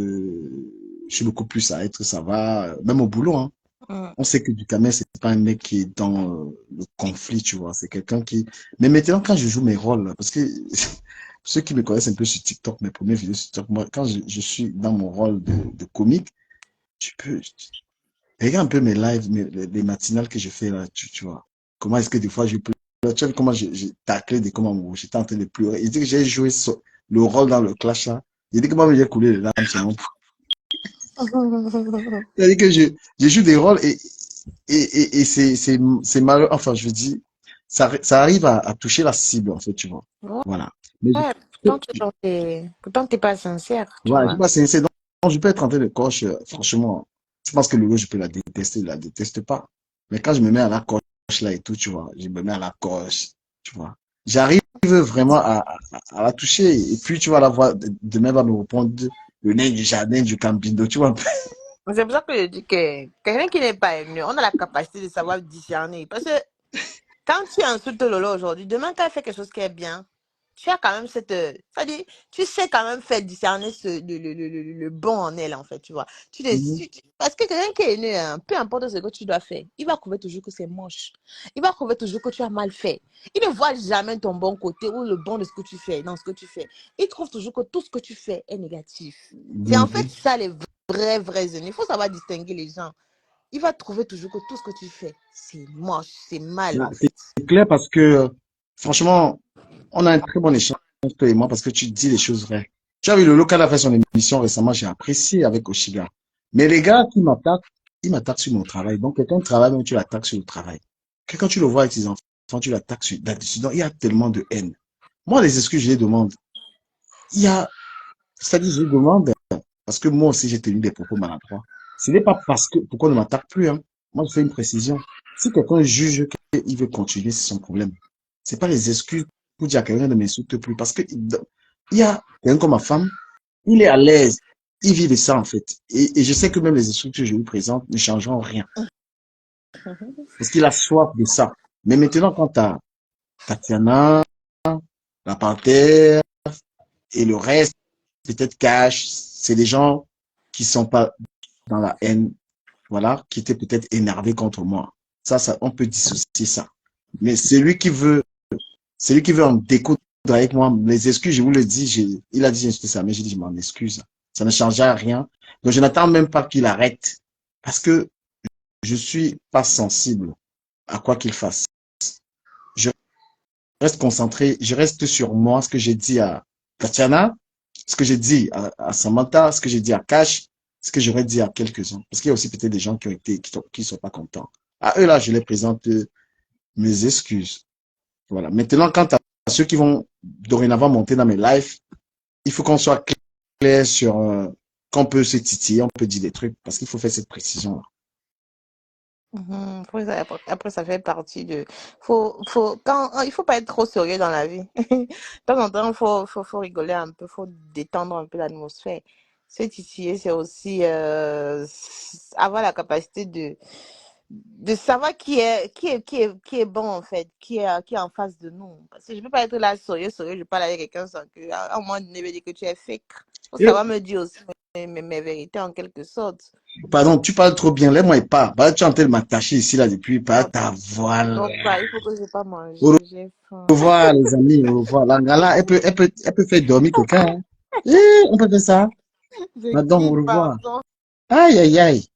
suis beaucoup plus à être, ça va. Même au boulot, hein. hum. On sait que Ducamel, c'est pas un mec qui est dans le conflit, tu vois. C'est quelqu'un qui. Mais maintenant, quand je joue mes rôles, parce que ceux qui me connaissent un peu sur TikTok, mes premières vidéos sur TikTok, moi, quand je suis dans mon rôle de comique, tu peux. Regarde un peu mes lives, les matinales que je fais là, tu vois. Comment est-ce que des fois je peux. Tu as vu comment j'ai taclé de comment j'étais en train de pleurer. Il dit que j'ai joué le rôle dans le clash là. Il dit que moi, j'ai coulé les larmes seulement. C'est-à-dire que je joue des rôles et c'est malheureux. Enfin, je veux dire, ça arrive à toucher la cible, en fait, tu vois. Ouais, Voilà. Mais pourtant, t'es pas sincère, tu voilà, je sais vois. pas, c'est donc, je peux être en train de coche, franchement. Je pense que le je peux je la déteste pas. Mais quand je me mets à la coche là et tout, tu vois, je me mets à la coche, tu vois. J'arrive vraiment à la toucher. Et puis, tu vas la voir, demain va me répondre le nain du jardin, du camping, tu vois. C'est pour ça que je dis que quelqu'un qui n'est pas aimé, on a la capacité de savoir discerner. Parce que quand tu insultes Lolo aujourd'hui, demain, quand elle fait quelque chose qui est bien, tu as quand même cette. C'est-à-dire, tu sais quand même faire discerner le bon en elle, en fait, tu vois. Parce que quelqu'un qui est né, hein, peu importe ce que tu dois faire, il va trouver toujours que c'est moche. Il va trouver toujours que tu as mal fait. Il ne voit jamais ton bon côté ou le bon de ce que tu fais, dans ce que tu fais. Il trouve toujours que tout ce que tu fais est négatif. C'est en fait Mhm. ça les vrais ennemis. Il faut savoir distinguer les gens. Il va trouver toujours que tout ce que tu fais, c'est moche, c'est mal, Là, en fait. c'est clair parce que, franchement, on a un très bon échange, toi et moi, parce que tu dis les choses vraies. Tu as vu, le local a fait son émission récemment, j'ai apprécié avec Oshiga. Mais les gars qui m'attaquent, ils m'attaquent sur mon travail. Donc, quelqu'un travaille, même tu l'attaques sur le travail. Quelqu'un, tu le vois avec ses enfants, tu l'attaques sur là-dessus. Donc, il y a tellement de haine. Moi, les excuses, je les demande. Il y a, c'est-à-dire, je les demande parce que moi aussi, j'ai tenu des propos maladroits. Ce n'est pas parce que, pourquoi on ne m'attaque plus, hein. Moi, je fais une précision. Si quelqu'un juge qu'il veut continuer, c'est son problème. C'est pas les excuses pour dire à quelqu'un de m'insulter plus. Parce que, il y a quelqu'un comme ma femme, il est à l'aise. Il vit de ça, en fait. Et je sais que même les excuses que je lui présente ne changeront rien. Parce qu'il a soif de ça. Mais maintenant, quand t'as Tatiana, la Panthère et le reste, peut-être Cash, c'est des gens qui sont pas dans la haine, voilà, qui était peut-être énervé contre moi. Ça, on peut dissocier ça. Mais celui qui veut en découdre avec moi. Les excuses, je vous le dis, il a dit j'insulte sa mère, j'ai dit je m'en excuse. Ça ne changera rien. Donc je n'attends même pas qu'il arrête parce que je suis pas sensible à quoi qu'il fasse. Je reste concentré, je reste sur moi, ce que j'ai dit à Tatiana, ce que j'ai dit à Samantha, ce que j'ai dit à Cash, ce que j'aurais dit à quelques-uns. Parce qu'il y a aussi peut-être des gens qui sont pas contents. À eux là, je les présente mes excuses. Voilà. Maintenant, quant à ceux qui vont dorénavant monter dans mes lives, il faut qu'on soit clair sur qu'on peut se titiller, on peut dire des trucs, parce qu'il faut faire cette précision-là. Après, ça fait partie de. Il faut pas être trop sérieux dans la vie. De temps en temps, faut rigoler un peu, faut détendre un peu l'atmosphère. Se titiller, c'est aussi avoir la capacité de savoir qui est bon en fait, qui est en face de nous. Parce que je peux pas être là sérieux, je parle avec quelqu'un sans que, à un moment donné, il me dit que tu es fake. Faut Et, savoir me dire aussi mes vérités en quelque sorte. pardon, tu parles trop bien, laisse-moi et pas. Bah, tu es en train de m'attacher ici, là, depuis, pas Non, ta voix. donc, il faut que je pas Au manger, j'ai faim. revoir, les amis, au revoir. La Ngala, elle peut faire dormir quelqu'un, hein. On peut faire ça. Je Madame, au quitte, revoir. pardon. Aïe, aïe, aïe.